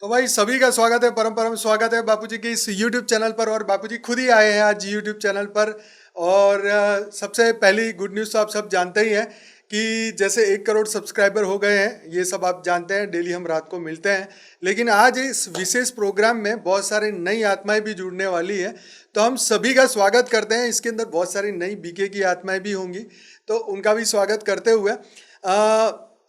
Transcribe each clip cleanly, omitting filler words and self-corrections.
तो भाई सभी का स्वागत है, परम परम स्वागत है बापूजी के इस YouTube चैनल पर। और बापूजी खुद ही आए हैं आज YouTube चैनल पर। और सबसे पहली गुड न्यूज़ तो आप सब जानते ही हैं कि जैसे 1 करोड़ सब्सक्राइबर हो गए हैं, ये सब आप जानते हैं, डेली हम रात को मिलते हैं। लेकिन आज इस विशेष प्रोग्राम में बहुत सारी नई आत्माएं भी जुड़ने वाली है, तो हम सभी का स्वागत करते हैं। इसके अंदर बहुत सारी नई बीके की आत्माएं भी होंगी, तो उनका भी स्वागत करते हुए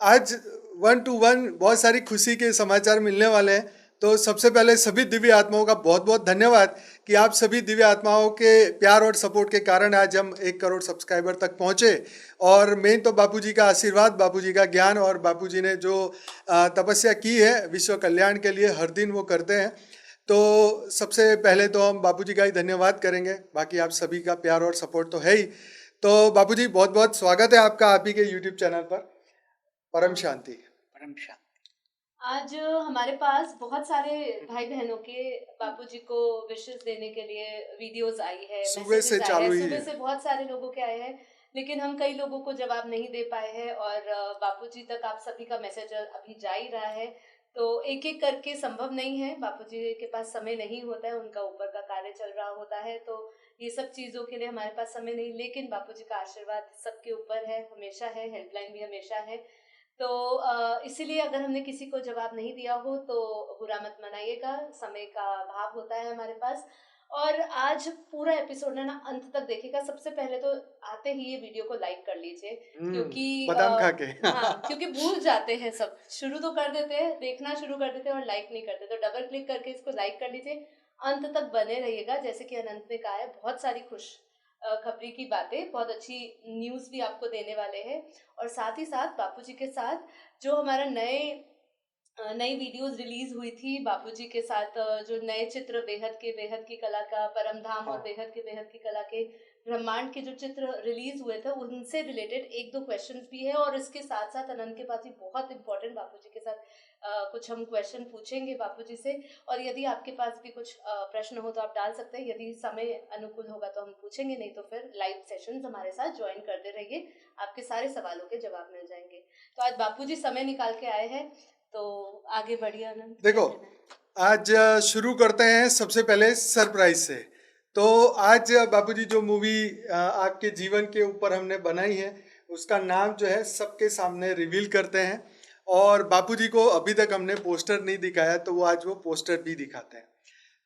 आज 1 to 1 बहुत सारी खुशी के समाचार मिलने वाले हैं। तो सबसे पहले सभी दिव्य आत्माओं का बहुत बहुत धन्यवाद कि आप सभी दिव्य आत्माओं के प्यार और सपोर्ट के कारण आज हम 1 करोड़ सब्सक्राइबर तक पहुंचे। और मेन तो बापूजी का आशीर्वाद, बापूजी का ज्ञान, और बापूजी ने जो तपस्या की है विश्व कल्याण के लिए, हर दिन वो करते हैं। तो सबसे पहले तो हम बापूजी का ही धन्यवाद करेंगे, बाकी आप सभी का प्यार और सपोर्ट तो है ही। तो बापूजी बहुत बहुत स्वागत है आपका आप ही के यूट्यूब चैनल पर। परम शांति। परम शांति। आज हमारे पास बहुत सारे भाई बहनों के बापूजी को विशेष देने के लिए वीडियोस आई है, सुबह से मैसेजेस आए चालू हैं, ही सुबह है। से बहुत सारे लोगों के आए हैं, लेकिन हम कई लोगों को जवाब नहीं दे पाए हैं। और बापूजी तक आप सभी का मैसेज अभी जा ही रहा है, तो एक एक करके संभव नहीं है। बापूजी के पास समय नहीं होता है, उनका ऊपर का कार्य चल रहा होता है, तो ये सब चीज़ों के लिए हमारे पास समय नहीं। लेकिन बापूजी का आशीर्वाद सबके ऊपर है, हमेशा है, हेल्पलाइन भी हमेशा है। तो इसीलिए अगर हमने किसी को जवाब नहीं दिया हो तो बुरा मत मनाइएगा, समय का अभाव होता है हमारे पास। और आज पूरा एपिसोड ना अंत तक देखिएगा। सबसे पहले तो आते ही ये वीडियो को लाइक कर लीजिए, क्योंकि बादाम खा के हाँ, क्योंकि भूल जाते हैं सब, शुरू तो कर देते हैं, देखना शुरू कर देते हैं और लाइक नहीं करते, तो डबल क्लिक करके इसको लाइक कर लीजिए। अंत तक बने रहिएगा। जैसे कि अनंत ने कहा है, बहुत सारी खुश खबरी की बातें, बहुत अच्छी न्यूज़ भी आपको देने वाले हैं। और साथ ही साथ बापूजी के साथ जो हमारा नई वीडियोस रिलीज हुई थी बापूजी के साथ, जो नए चित्र बेहद की कला का परम धाम और बेहद की कला के ब्रह्मांड के जो चित्र रिलीज हुए थे, उनसे रिलेटेड एक दो क्वेश्चंस भी है। और इसके साथ साथ अनंत के पास भी बहुत इंपॉर्टेंट बापूजी के साथ कुछ हम क्वेश्चन पूछेंगे बापूजी से। और यदि आपके पास भी कुछ प्रश्न हो तो आप डाल सकते हैं, यदि समय अनुकूल होगा तो हम पूछेंगे, नहीं तो फिर लाइव सेशंस हमारे साथ ज्वाइन करते रहिए, आपके सारे सवालों के जवाब मिल जाएंगे। तो आज बापूजी समय निकाल के आए हैं, तो आगे बढ़िए आनंद। देखो, आज शुरू करते हैं सबसे पहले सरप्राइज से। तो आज बापूजी जो मूवी आपके जीवन के ऊपर हमने बनाई है, उसका नाम जो है सबके सामने रिवील करते हैं। और बापूजी को अभी तक हमने पोस्टर नहीं दिखाया, तो वो आज वो पोस्टर भी दिखाते हैं।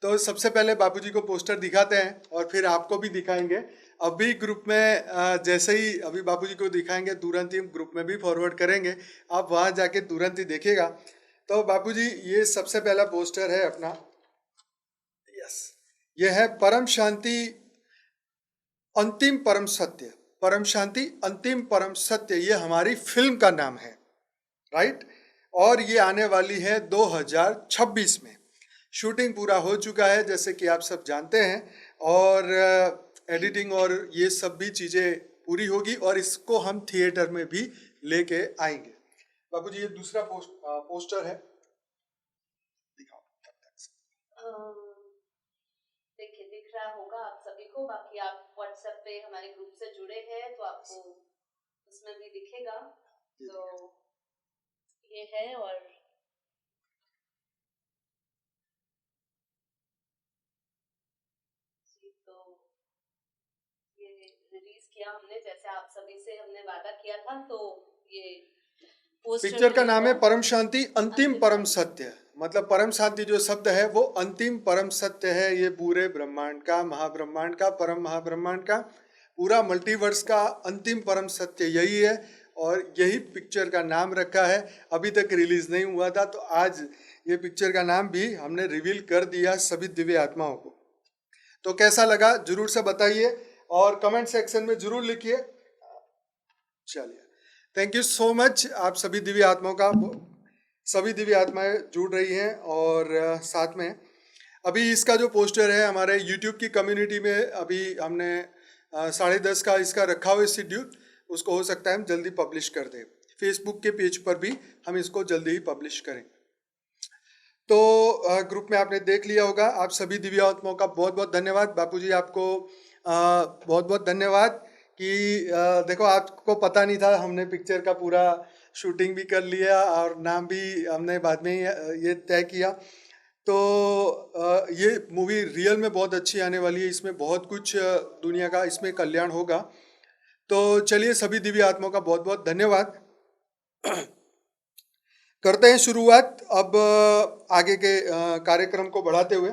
तो सबसे पहले बापूजी को पोस्टर दिखाते हैं और फिर आपको भी दिखाएंगे। अभी ग्रुप में जैसे ही अभी बापूजी को दिखाएंगे, तुरंत ही ग्रुप में भी फॉरवर्ड करेंगे, आप वहाँ जाके तुरंत ही देखिएगा। तो बापूजी ये सबसे पहला पोस्टर है अपना। यस, ये है परम शांति अंतिम परम सत्य। परम शांति अंतिम परम सत्य, ये हमारी फिल्म का नाम है, राइट। और ये आने वाली है 2026 में। शूटिंग पूरा हो चुका है जैसे कि आप सब जानते हैं, और एडिटिंग और ये सब भी चीज़ें पूरी होगी, और इसको हम थिएटर में भी लेके आएंगे। बापूजी ये दूसरा पोस्टर है, दिखाओ तब तक से। देखिए, दिख रहा होगा आप सभी को। बाकी आप व्हाट्सएप पे हमारे ग्रुप से जुड़े हैं तो आपको उसमें भी दिखेगा। तो ये है, और तो ये रिलीज किया हमने, जैसे आप सभी से हमने वादा किया था। तो ये पिक्चर का नाम है परम शांति अंतिम परम सत्य। मतलब परम शांति जो शब्द है वो अंतिम परम सत्य है। ये पूरे ब्रह्मांड का, महाब्रह्मांड का, परम महाब्रह्मांड का, पूरा मल्टीवर्स का अंतिम परम सत्य यही है, और यही पिक्चर का नाम रखा है। अभी तक रिलीज नहीं हुआ था, तो आज ये पिक्चर का नाम भी हमने रिवील कर दिया सभी दिव्य आत्माओं को। तो कैसा लगा जरूर से बताइए, और कमेंट सेक्शन में जरूर लिखिए। चलिए, थैंक यू सो मच आप सभी दिव्य आत्माओं का। सभी दिव्य आत्माएं जुड़ रही हैं, और साथ में अभी इसका जो पोस्टर है हमारे यूट्यूब की कम्युनिटी में अभी हमने 10:30 का इसका रखा हुआ शेड्यूल, उसको हो सकता है हम जल्दी पब्लिश कर दें। फेसबुक के पेज पर भी हम इसको जल्दी ही पब्लिश करें। तो ग्रुप में आपने देख लिया होगा। आप सभी दिव्य आत्माओं का बहुत बहुत धन्यवाद। बापूजी आपको बहुत बहुत धन्यवाद कि देखो, आपको पता नहीं था हमने पिक्चर का पूरा शूटिंग भी कर लिया और नाम भी हमने बाद में ही ये तय किया। तो ये मूवी रियल में बहुत अच्छी आने वाली है, इसमें बहुत कुछ दुनिया का इसमें कल्याण होगा। तो चलिए सभी दिव्य आत्माओं का बहुत बहुत धन्यवाद। करते हैं शुरुआत अब आगे के कार्यक्रम को बढ़ाते हुए।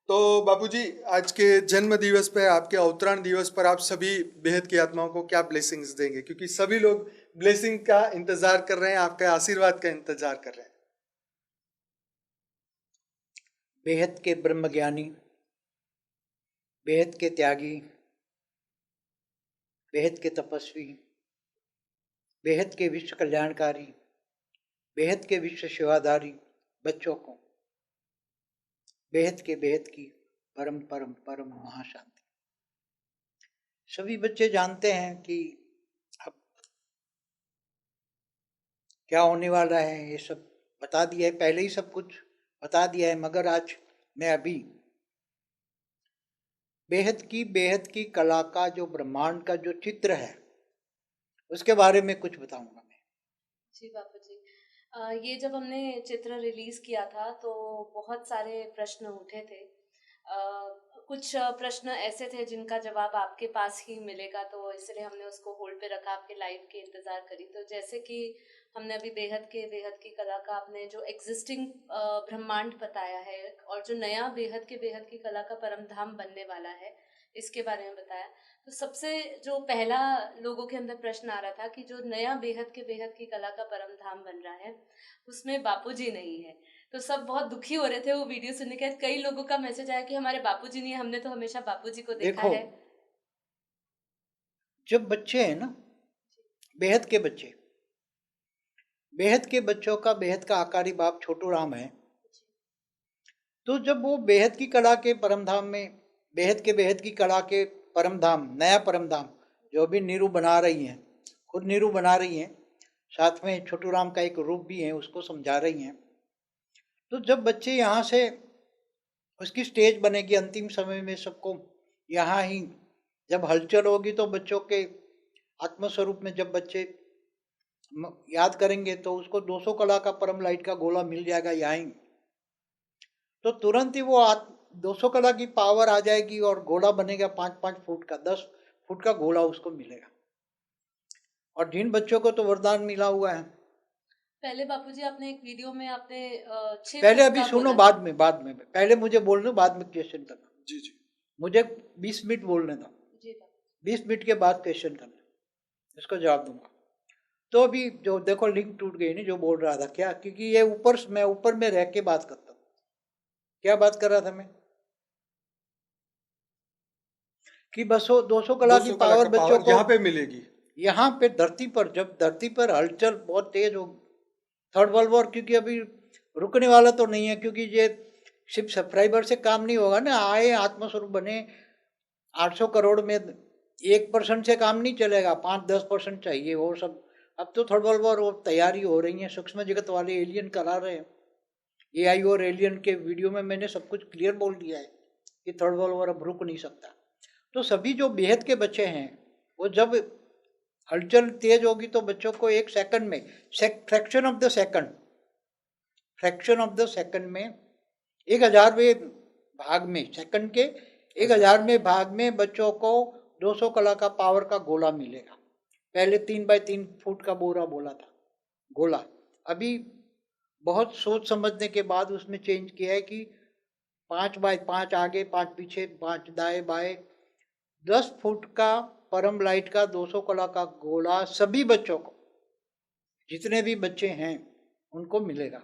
तो बापूजी, आज के जन्म दिवस पे, आपके अवतरण दिवस पर आप सभी बेहद की आत्माओं को क्या ब्लेसिंग्स देंगे, क्योंकि सभी लोग ब्लेसिंग का इंतजार कर रहे हैं, आपके आशीर्वाद का इंतजार कर रहे हैं। बेहद के ब्रह्म ज्ञानी, बेहद के त्यागी, बेहद के तपस्वी, बेहद के विश्व कल्याणकारी, बेहद के विश्व सेवादारी बच्चों को बेहद की परम परम परम महाशांति। सभी बच्चे जानते हैं कि अब क्या होने वाला है, ये सब बता दिया है, पहले ही सब कुछ बता दिया है, मगर आज मैं अभी बेहद की कला का जो ब्रह्मांड का जो चित्र है उसके बारे में कुछ बताऊंगा मैं। जी बापू जी, ये जब हमने चित्र रिलीज किया था तो बहुत सारे प्रश्न उठे थे। कुछ प्रश्न ऐसे थे जिनका जवाब आपके पास ही मिलेगा, तो इसलिए हमने उसको होल्ड पे रखा, आपके लाइव के इंतजार करी। तो जैसे कि हमने अभी बेहद की कला का आपने जो एग्जिस्टिंग ब्रह्मांड बताया है, और जो नया बेहद की कला का परम धाम बनने वाला है, इसके बारे में बताया। तो सबसे जो पहला लोगों के अंदर प्रश्न आ रहा था कि जो नया बेहद की कला का परम धाम बन रहा है उसमें बापूजी नहीं है। तो सब बहुत दुखी हो रहे थे वो वीडियो सुनने के बाद। कई लोगों का मैसेज आया कि हमारे बापूजी नहीं है, हमने तो हमेशा बापूजी को देखा देखो, है। जब बच्चे हैं ना, बेहद के बच्चों का बेहद का आकारी बाप छोटू राम है, तो जब वो बेहद की कला के परमधाम में, बेहद की कला के परमधाम, नया परमधाम जो भी नीरू बना रही हैं, खुद नीरू बना रही हैं, साथ में छोटू राम का एक रूप भी है, उसको समझा रही हैं। तो जब बच्चे यहाँ से, उसकी स्टेज बनेगी अंतिम समय में, सबको यहाँ ही जब हलचल होगी तो बच्चों के आत्मस्वरूप में जब बच्चे याद करेंगे तो उसको 200 कला का परम लाइट का गोला मिल जाएगा यहाँ ही। तो तुरंत ही वो 200 कला की पावर आ जाएगी और गोला बनेगा 5-5 फुट का, 10 फुट का गोला उसको मिलेगा। और जिन बच्चों को तो वरदान मिला हुआ है, पहले बापूजी आपने एक वीडियो में आपने 6 पहले फुट अभी का सुनो, बोला। बाद में पहले मुझे बोलने, बाद में क्वेश्चन करना। जी जी, मुझे 20 मिनट बोलने था, जी बापू। 20 मिनट के बाद क्वेश्चन करना, इसको जवाब दूंगा। तो अभी जो देखो लिंक टूट गई, नहीं जो बोल रहा था क्या, क्योंकि ये मैं ऊपर में रह के बात करता हूँ। क्या बात कर रहा था मैं, कि बस 200 कला की 200 कला पावर का बच्चों पावर को यहाँ पे मिलेगी। यहाँ पे धरती पर, जब धरती पर हलचल बहुत तेज हो, थर्ड वर्ल्ड वॉर, क्योंकि अभी रुकने वाला तो नहीं है, क्योंकि ये सिर्फ सब्सक्राइबर से काम नहीं होगा ना, आए आत्मस्वरूप बने 800 करोड़ में 1% से काम नहीं चलेगा, 5-10% चाहिए वो सब। अब तो थर्ड वर्ल्ड वॉर तैयारी हो रही है, सूक्ष्म जगत वाले एलियन करा रहे हैं। एआई और एलियन के वीडियो में मैंने सब कुछ क्लियर बोल दिया है कि थर्ड वर्ल्ड वॉर अब रुक नहीं सकता। तो सभी जो बेहद के बच्चे हैं, वो जब हलचल तेज होगी तो बच्चों को 1 सेकंड में, फ्रैक्शन ऑफ द सेकंड में 1000वें भाग में, सेकंड के 1000वें भाग में बच्चों को 200 कला का पावर का गोला मिलेगा। पहले 3x3 फुट का बोला था गोला, अभी बहुत सोच समझने के बाद उसमें चेंज किया है कि 5x5 आगे, 5 पीछे, 5 दाएं बाएं, 10 फुट का परम लाइट का 200 कला का गोला सभी बच्चों को, जितने भी बच्चे हैं उनको मिलेगा।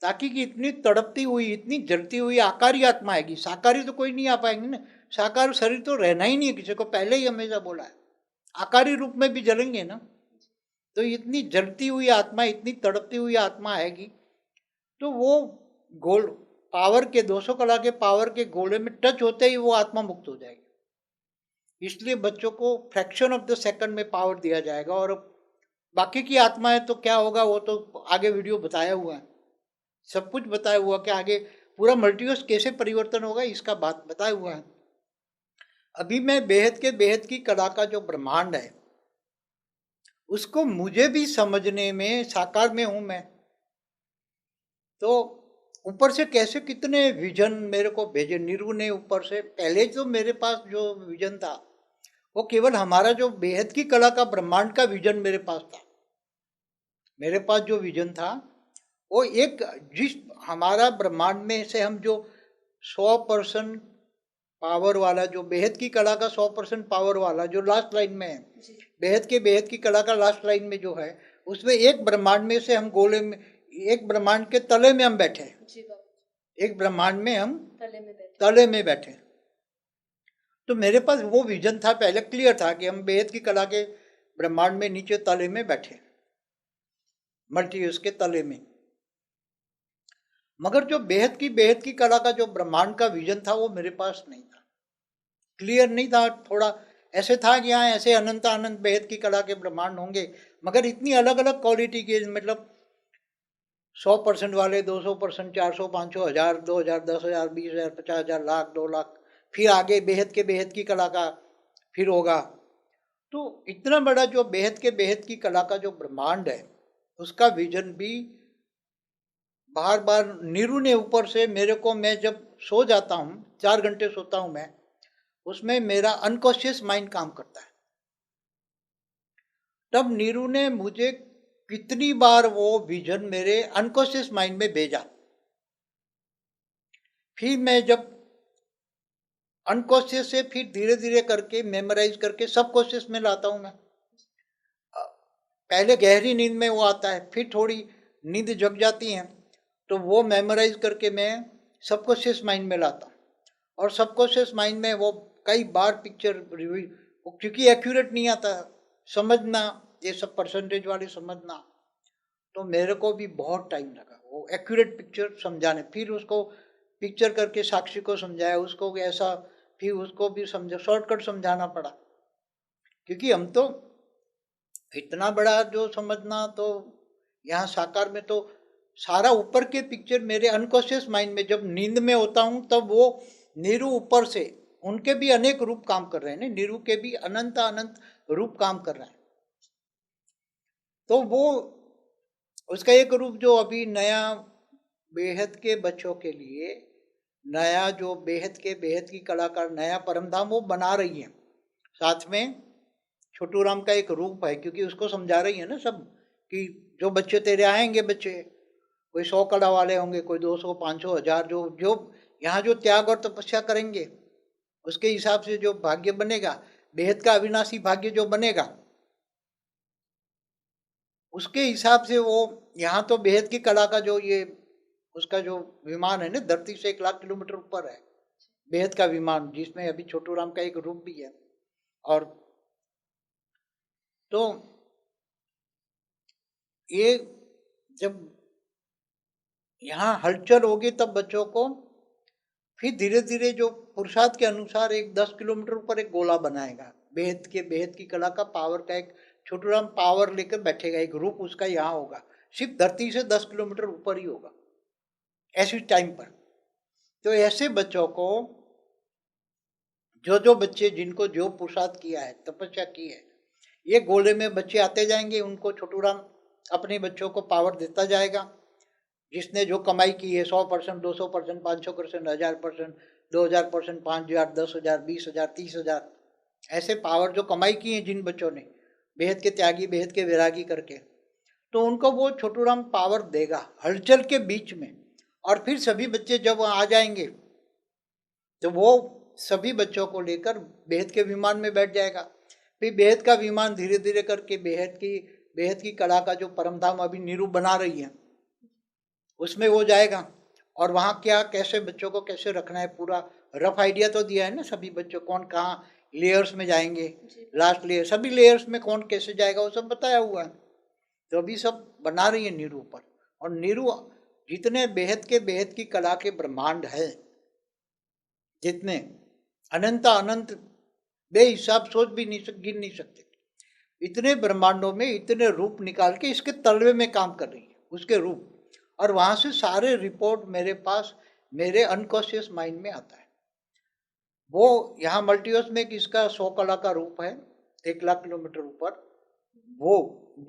ताकि कि इतनी तड़पती हुई, इतनी जलती हुई आकारी आत्मा आएगी, साकारी तो कोई नहीं आ पाएंगे ना, साकार शरीर तो रहना ही नहीं है किसी को, पहले ही हमेशा बोला है, आकारी रूप में भी जलेंगे ना। तो इतनी जलती हुई आत्मा, इतनी तड़पती हुई आत्मा आएगी, तो वो गोल पावर के 200 कला के पावर के गोले में टच होते ही वो आत्मा मुक्त हो जाएगी। इसलिए बच्चों को फ्रैक्शन ऑफ द सेकंड में पावर दिया जाएगा। और बाकी की आत्मा है तो क्या होगा, वो तो आगे वीडियो बताया हुआ है, सब कुछ बताया हुआ कि आगे पूरा मल्टीवर्स कैसे परिवर्तन होगा, इसका बात बताया हुआ है। अभी मैं बेहद की कला का जो ब्रह्मांड है उसको मुझे भी समझने में, साकार में हूं मैं, तो ऊपर से कैसे कितने विजन मेरे को भेजे नीरू ने ऊपर से। पहले जो मेरे पास जो विजन था वो केवल हमारा जो बेहद की कला का ब्रह्मांड का विजन मेरे पास था। मेरे पास जो विजन था वो एक, जिस हमारा ब्रह्मांड में से हम जो 100% पावर वाला, जो बेहद की कला का 100% पावर वाला जो लास्ट लाइन में है, जी बेहद की कला का लास्ट लाइन में जो है, उसमें एक ब्रह्मांड में से हम गोले में, एक ब्रह्मांड के तले में हम बैठे हैं। जी बाबा, एक ब्रह्मांड में हम तले में बैठे। तले में बैठे। तो मेरे पास वो विजन था, पहले क्लियर था कि हम बेहद की कला के ब्रह्मांड में नीचे तले में बैठे, मल्टीवर्स के तले में। मगर जो बेहद की कला का जो ब्रह्मांड का विजन था वो मेरे पास नहीं था, क्लियर नहीं था। थोड़ा ऐसे था कि यहाँ ऐसे अनंत अनंत बेहद की कला के ब्रह्मांड होंगे, मगर इतनी अलग अलग क्वालिटी के, मतलब 100% वाले, 200%, 400, 500, 1000, 2000, 10,000, 20,000, 50,000, लाख, 2 लाख, फिर आगे बेहद की कला का फिर होगा। तो इतना बड़ा जो बेहद की कला का जो ब्रह्मांड है, उसका विजन भी बार बार नीरू ने ऊपर से मेरे को, मैं जब सो जाता हूँ, 4 घंटे सोता हूँ मैं, उसमें मेरा अनकॉन्शियस माइंड काम करता है। तब नीरू ने मुझे कितनी बार वो विजन मेरे अनकॉन्शियस माइंड में भेजा। फिर मैं जब अनकॉन्शियस से फिर धीरे धीरे करके मेमोराइज करके सबकॉन्शियस में लाता हूँ मैं। पहले गहरी नींद में वो आता है, फिर थोड़ी नींद जग जाती है, तो वो मेमोराइज करके मैं सबकॉन्शियस माइंड में लाता हूँ। और सबकॉन्शियस माइंड में वो कई बार पिक्चर रिव्यू, क्योंकि एक्यूरेट नहीं आता समझना, ये सब परसेंटेज वाले समझना, तो मेरे को भी बहुत टाइम लगा वो एक्यूरेट पिक्चर समझाने। फिर उसको पिक्चर करके साक्षी को समझाया, उसको ऐसा, फिर उसको भी समझा, शॉर्टकट समझाना पड़ा, क्योंकि हम तो इतना बड़ा जो समझना, तो यहाँ साकार में तो सारा ऊपर के पिक्चर मेरे अनकॉन्शियस माइंड में, जब नींद में होता हूँ तब वो नीरू ऊपर से, उनके भी अनेक रूप काम कर रहे हैं, नीरू के भी अनंत अनंत रूप काम कर रहे हैं। तो वो उसका एक रूप जो अभी नया बेहद के बच्चों के लिए नया, जो बेहद की कलाकार नया परमधाम वो बना रही है। साथ में छोटू राम का एक रूप है, क्योंकि उसको समझा रही है ना सब, कि जो बच्चे तेरे आएंगे, बच्चे कोई 100 कला वाले होंगे, कोई 200, 500, 1000, जो जो यहाँ जो त्याग और तपस्या करेंगे, उसके हिसाब से जो भाग्य बनेगा, बेहद का अविनाशी भाग्य जो बनेगा, उसके हिसाब से वो यहाँ तो बेहद की कला का जो ये उसका जो विमान है ना, धरती से 1 लाख किलोमीटर ऊपर है बेहद का विमान, जिसमें अभी छोटू राम का एक रूप भी है। और तो ये जब यहाँ हलचल होगी तब बच्चों को फिर धीरे धीरे जो पुरुषार्थ के अनुसार एक 10 किलोमीटर ऊपर एक गोला बनाएगा, बेहद की कला का पावर का एक छोटू राम पावर लेकर बैठेगा, एक रूप उसका यहाँ होगा, सिर्फ धरती से 10 किलोमीटर ऊपर ही होगा ऐसी टाइम पर। तो ऐसे बच्चों को, जो बच्चे जिनको जो पुरुषार्थ किया है, तपस्या की है, ये गोले में बच्चे आते जाएंगे, उनको छोटू राम अपने बच्चों को पावर देता जाएगा। जिसने जो कमाई की है 100%, 200%, 500%, 1000%, 2000%, 5000, 10,000, 20,000, 30,000, ऐसे पावर जो कमाई की है जिन बच्चों ने, बेहद के त्यागी, बेहद के वैरागी करके, तो उनको वो छोटू राम पावर देगा हलचल के बीच में। और फिर सभी बच्चे जब आ जाएंगे तो वो सभी बच्चों को लेकर बेहद के विमान में बैठ जाएगा। फिर बेहद का विमान धीरे धीरे करके बेहद की कला का जो परमधाम अभी नीरू बना रही है उसमें वो जाएगा। और वहाँ क्या, कैसे बच्चों को कैसे रखना है, पूरा रफ आइडिया तो दिया है ना, सभी बच्चों कौन कहाँ लेयर्स में जाएंगे, लास्ट लेयर, सभी लेयर्स में कौन कैसे जाएगा, वो सब बताया हुआ है। तो अभी सब बना रही है नीरू पर। और नीरू जितने बेहद की कला के ब्रह्मांड है, जितने अनंत अनंत बेहिसाब सोच भी नहीं गिन नहीं सकते, इतने ब्रह्मांडों में इतने रूप निकाल के इसके तलवे में काम कर रही है, उसके रूप। और वहां से सारे रिपोर्ट मेरे पास, मेरे अनकॉन्शियस माइंड में आता है। वो यहाँ मल्टीवर्स में किसका 100 कला का रूप है 1 लाख किलोमीटर ऊपर, वो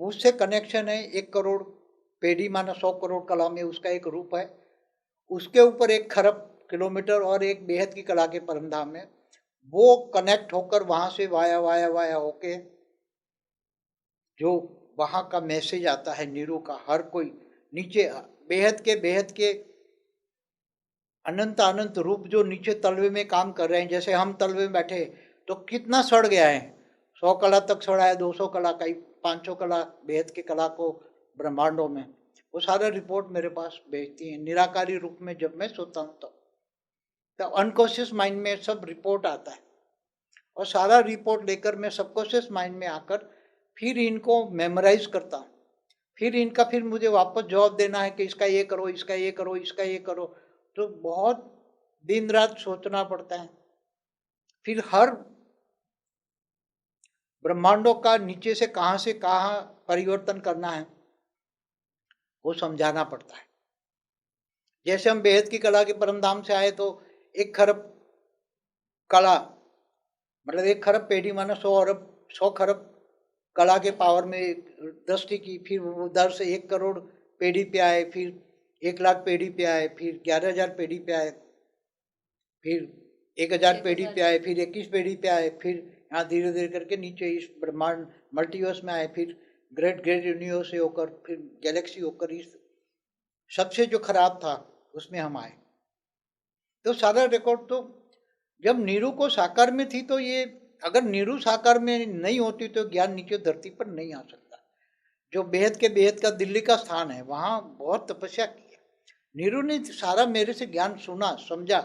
उससे कनेक्शन है 1 करोड़ पेढ़ी माना 100 करोड़ कला में उसका एक रूप है, उसके ऊपर 1 खरब किलोमीटर और एक बेहद की कला के परमधाम में, वो कनेक्ट होकर वहां से वाया वाया वाया होके जो वहां का मैसेज आता है नीरू का, हर कोई नीचे बेहद के अनंत अनंत रूप जो नीचे तलवे में काम कर रहे हैं, जैसे हम तलवे में बैठे तो कितना सड़ गया है, 100 कला तक सड़ा है, 200 कला कई 500 कला बेहद के कला को ब्रह्मांडों में, वो सारा रिपोर्ट मेरे पास भेजती है निराकारी रूप में। जब मैं सोता हूँ तो अनकॉन्शियस माइंड में सब रिपोर्ट आता है, और सारा रिपोर्ट लेकर मैं सबकॉन्शियस माइंड में आकर फिर इनको मेमोराइज करता हूँ, फिर मुझे वापस जवाब देना है कि इसका ये करो, इसका ये करो, इसका ये करो। तो बहुत दिन रात सोचना पड़ता है, फिर हर ब्रह्मांडों का नीचे से कहाँ परिवर्तन करना है वो समझाना पड़ता है। जैसे हम बेहद की कला के परमधाम से आए तो 1 खरब कला मतलब 1 खरब पेढ़ी माना 100 खरब कला के पावर में दृष्टि की, फिर उधर से 1 करोड़ पेढ़ी पे आए, फिर 1 लाख पेढ़ी पे आए, फिर 11,000 पेढ़ी पे आए, फिर 1,000 पेढ़ी पे आए, फिर 21 पेढ़ी पे आए, फिर यहाँ धीरे धीरे करके नीचे इस ब्रह्मांड मल्टीवर्स में आए, फिर ग्रेट यूनिवर्स से होकर फिर गैलेक्सी होकर इस सबसे जो खराब था उसमें हम आए। तो सारा रिकॉर्ड तो जब नीरू को साकार में थी, तो ये अगर नीरू साकार में नहीं होती तो ज्ञान नीचे धरती पर नहीं आ सकता। जो बेहद का दिल्ली का स्थान है वहाँ बहुत तपस्या की है नीरू ने, सारा मेरे से ज्ञान सुना समझा,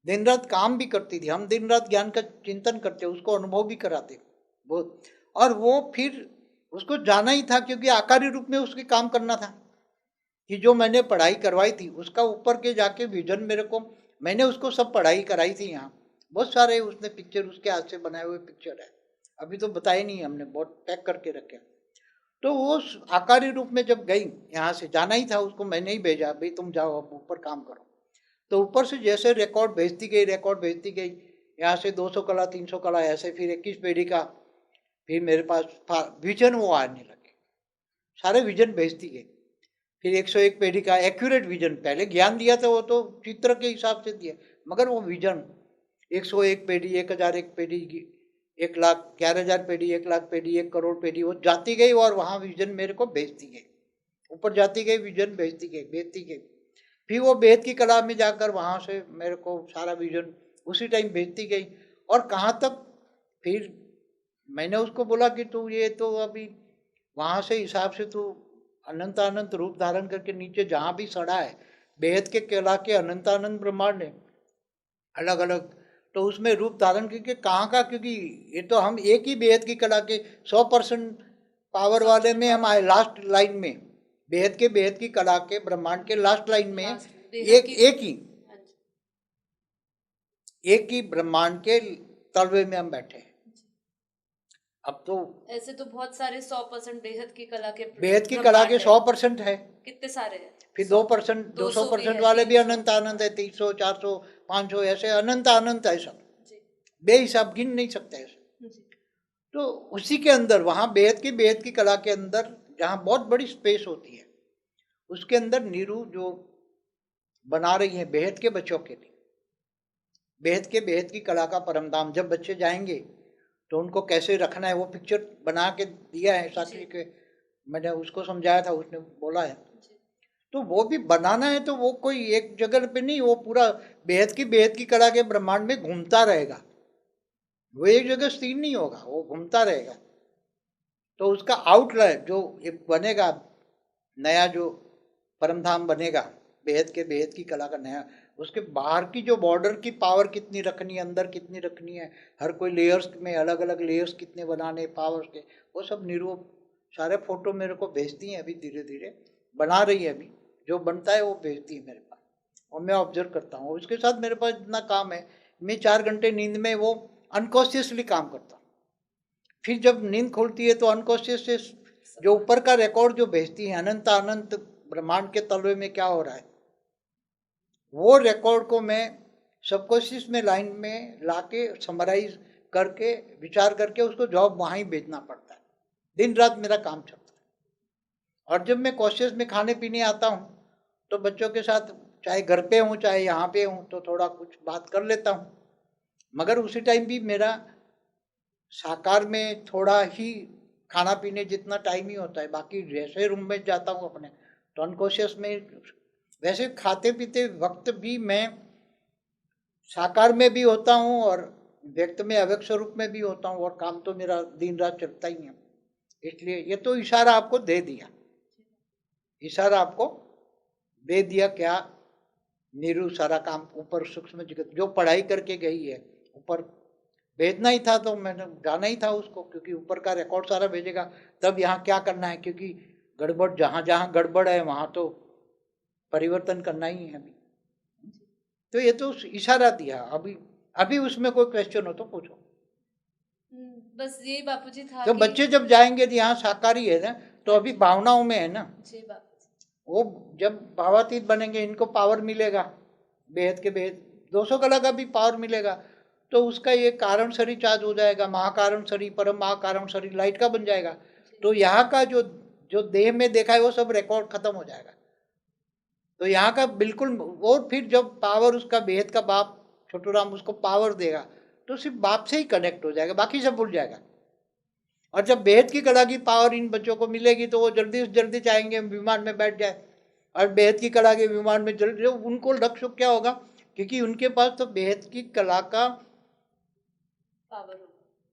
दिन रात काम भी करती थी, हम दिन रात ज्ञान का चिंतन करते, उसको अनुभव भी कराते बहुत, और वो फिर उसको जाना ही था क्योंकि आकारी रूप में उसके काम करना था कि जो मैंने पढ़ाई करवाई थी उसका ऊपर के जाके विजन मेरे को, मैंने उसको सब पढ़ाई कराई थी। यहाँ बहुत सारे उसने पिक्चर उसके हाथ से बनाए हुए पिक्चर है, अभी तो बताए नहीं हमने, बहुत पैक करके रखे। तो वो आकारी रूप में जब गई, यहाँ से जाना ही था उसको, मैंने ही भेजा भाई तुम जाओ अब ऊपर काम करो। तो ऊपर से जैसे रिकॉर्ड भेजती गई, यहाँ से 200 कला 300 कला ऐसे, फिर 21 पेढ़ी का, फिर मेरे पास विजन वो आने लगे, सारे विजन भेजती गई। फिर 101 पेढ़ी का एक्यूरेट विजन, पहले ज्ञान दिया था वो तो चित्र के हिसाब से दिया, मगर वो विजन 101 पेढ़ी, 1001 पेढ़ी, 1,00,000 11,000 पेढ़ी, 1,00,000 पेढ़ी, 1 करोड़ पेढ़ी, वो जाती गई और वहाँ विजन मेरे को भेजती गई, ऊपर जाती गई विजन भेजती गई। फिर वो बेहद की कला में जाकर वहाँ से मेरे को सारा विजन उसी टाइम भेजती गई। और कहाँ तक, फिर मैंने उसको बोला कि तू ये तो अभी वहाँ से हिसाब से तू अनंत रूप धारण करके नीचे जहाँ भी सड़ा है, बेहद के कला के अनंत ब्रह्मांड है अलग अलग, तो उसमें रूप धारण करके कहाँ का, क्योंकि ये तो हम एक ही बेहद की कला के 100% पावर वाले में हम आए, लास्ट लाइन में बेहद की कला के ब्रह्मांड के लास्ट लाइन में एक ही ब्रह्मांड के तलवे में हम बैठे हैं। अब तो ऐसे तो बहुत सारे 100% बेहद की कला के 100% है, कितने सारे हैं, फिर 2% 200% वाले भी अनंत है, 300 400 500 ऐसे अनंत है, सब बेहिसाब गिन नहीं सकते ऐसे। तो उसी के अंदर वहाँ बेहद की कला के अंदर जहाँ बहुत बड़ी स्पेस होती है, उसके अंदर नीरू जो बना रही है बेहद के बच्चों के लिए, बेहद की कला का परमधाम, जब बच्चे जाएंगे तो उनको कैसे रखना है वो पिक्चर बना के दिया है साक्षी के, मैंने उसको समझाया था, उसने बोला है। तो वो भी बनाना है तो वो कोई एक जगह पे नहीं, वो पूरा बेहद की कला के ब्रह्मांड में घूमता रहेगा, वो एक जगह स्थिर नहीं होगा, वो घूमता रहेगा। तो उसका आउटलाइन जो बनेगा, नया जो परमधाम बनेगा बेहद की कला का नया, उसके बाहर की जो बॉर्डर की पावर कितनी रखनी है, अंदर कितनी रखनी है, हर कोई लेयर्स में अलग अलग लेयर्स कितने बनाने पावर्स के, वो सब नीरू सारे फोटो मेरे को भेजती हैं, अभी धीरे धीरे बना रही है, अभी जो बनता है वो भेजती है मेरे पास और मैं ऑब्जर्व करता हूँ। उसके साथ मेरे पास इतना काम है, मैं 4 घंटे नींद में वो अनकॉन्शियसली काम करता हूँ, फिर जब नींद खुलती है तो अनकॉन्शियस से जो ऊपर का रिकॉर्ड जो भेजती है अनंत ब्रह्मांड के तलवे में क्या हो रहा है, वो रिकॉर्ड को मैं सबकॉन्शियस में लाइन में लाके समराइज करके विचार करके उसको जॉब वहाँ ही भेजना पड़ता है, दिन रात मेरा काम चलता है। और जब मैं कॉशियस में खाने पीने आता हूँ तो बच्चों के साथ चाहे घर पे हूँ चाहे यहाँ पे हूँ तो थोड़ा कुछ बात कर लेता हूँ, मगर उसी टाइम भी मेरा साकार में थोड़ा ही खाना पीने जितना टाइम ही होता है। बाकी जैसे रूम में जाता हूँ अपने तो अनकॉशियस में, वैसे खाते पीते वक्त भी मैं साकार में भी होता हूँ और व्यक्त में अव्यक्त स्वरूप में भी होता हूँ, और काम तो मेरा दिन रात चलता ही है। इसलिए ये तो इशारा आपको दे दिया, इशारा आपको दे दिया क्या, नीरू सारा काम ऊपर सूक्ष्म जगत जो पढ़ाई करके गई है ऊपर भेजना ही था, तो मैंने जाना ही था उसको, क्योंकि ऊपर का रिकॉर्ड सारा भेजेगा तब यहाँ क्या करना है, क्योंकि गड़बड़ जहाँ जहाँ गड़बड़ है वहाँ तो परिवर्तन करना ही है अभी। तो ये तो इशारा दिया, अभी अभी उसमें कोई क्वेश्चन हो तो पूछो। बस यही बापूजी था तो कि बच्चे जब जाएंगे तो यहाँ साकारी है ना, तो अभी भावनाओं में है ना, जी बापूजी, वो जब भावातीत बनेंगे इनको पावर मिलेगा, बेहद के बेहद 200 कला का भी पावर मिलेगा, तो उसका ये कारण शरीर चार्ज हो जाएगा, महाकारण शरीर परम महाकारण शरीर लाइट का बन जाएगा। तो यहाँ का जो जो देह में देखा है वो सब रिकॉर्ड खत्म हो जाएगा। तो यहाँ का बिल्कुल, और फिर जब पावर उसका बेहद का बाप छोटू राम उसको पावर देगा तो सिर्फ बाप से ही कनेक्ट हो जाएगा, बाकी सब भूल जाएगा। और जब बेहद की कला की पावर इन बच्चों को मिलेगी तो वो जल्दी से जल्दी चाहेंगे विमान में बैठ जाए, और बेहद की कला के विमान में जल्दी, उनको लक्ष्य क्या होगा, क्योंकि उनके पास तो बेहद की कला का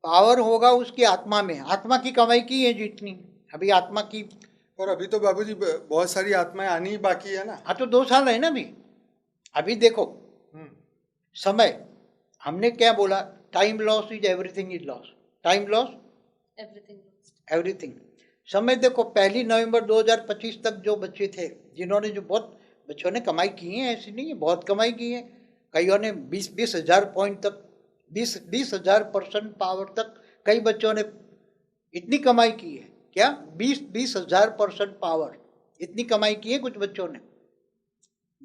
पावर होगा उसकी आत्मा में, आत्मा की कमाई की है जितनी अभी आत्मा की। और अभी तो बाबूजी बहुत सारी आत्माएं आनी ही बाकी है ना। हाँ तो 2 साल है ना अभी। अभी देखो समय, हमने क्या बोला, time loss is everything is loss, time loss everything. समय देखो 1 नवंबर 2025 तक जो बच्चे थे जिन्होंने, जो बहुत बच्चों ने कमाई की है, ऐसी नहीं है, बहुत कमाई की है, कईयों ने 20-20 हज़ार पॉइंट तक, 20-20 हज़ार% पावर तक कई बच्चों ने इतनी कमाई की है। क्या 20-20 हज़ार% पावर इतनी कमाई की है कुछ बच्चों ने,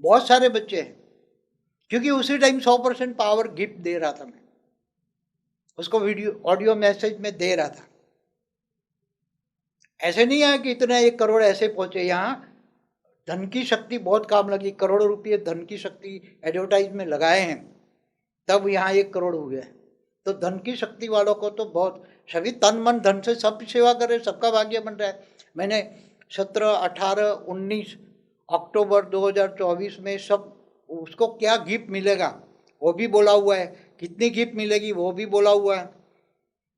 बहुत सारे बच्चे हैं, क्योंकि उसी टाइम 100% पावर गिफ्ट दे रहा था मैं उसको, वीडियो ऑडियो मैसेज में दे रहा था। ऐसे नहीं है कि इतना 1 करोड़ ऐसे पहुंचे, यहाँ धन की शक्ति बहुत काम लगी, करोड़ों रुपये धन की शक्ति एडवर्टाइज में लगाए हैं तब यहाँ 1 करोड़ हुए। तो धन की शक्ति वालों को तो बहुत, सभी तन मन धन से सब सेवा करे, सबका भाग्य बन रहा है। मैंने 17, 18, 19 अक्टूबर 2024 में सब, उसको क्या गिफ्ट मिलेगा वो भी बोला हुआ है, कितनी गिफ्ट मिलेगी वो भी बोला हुआ है,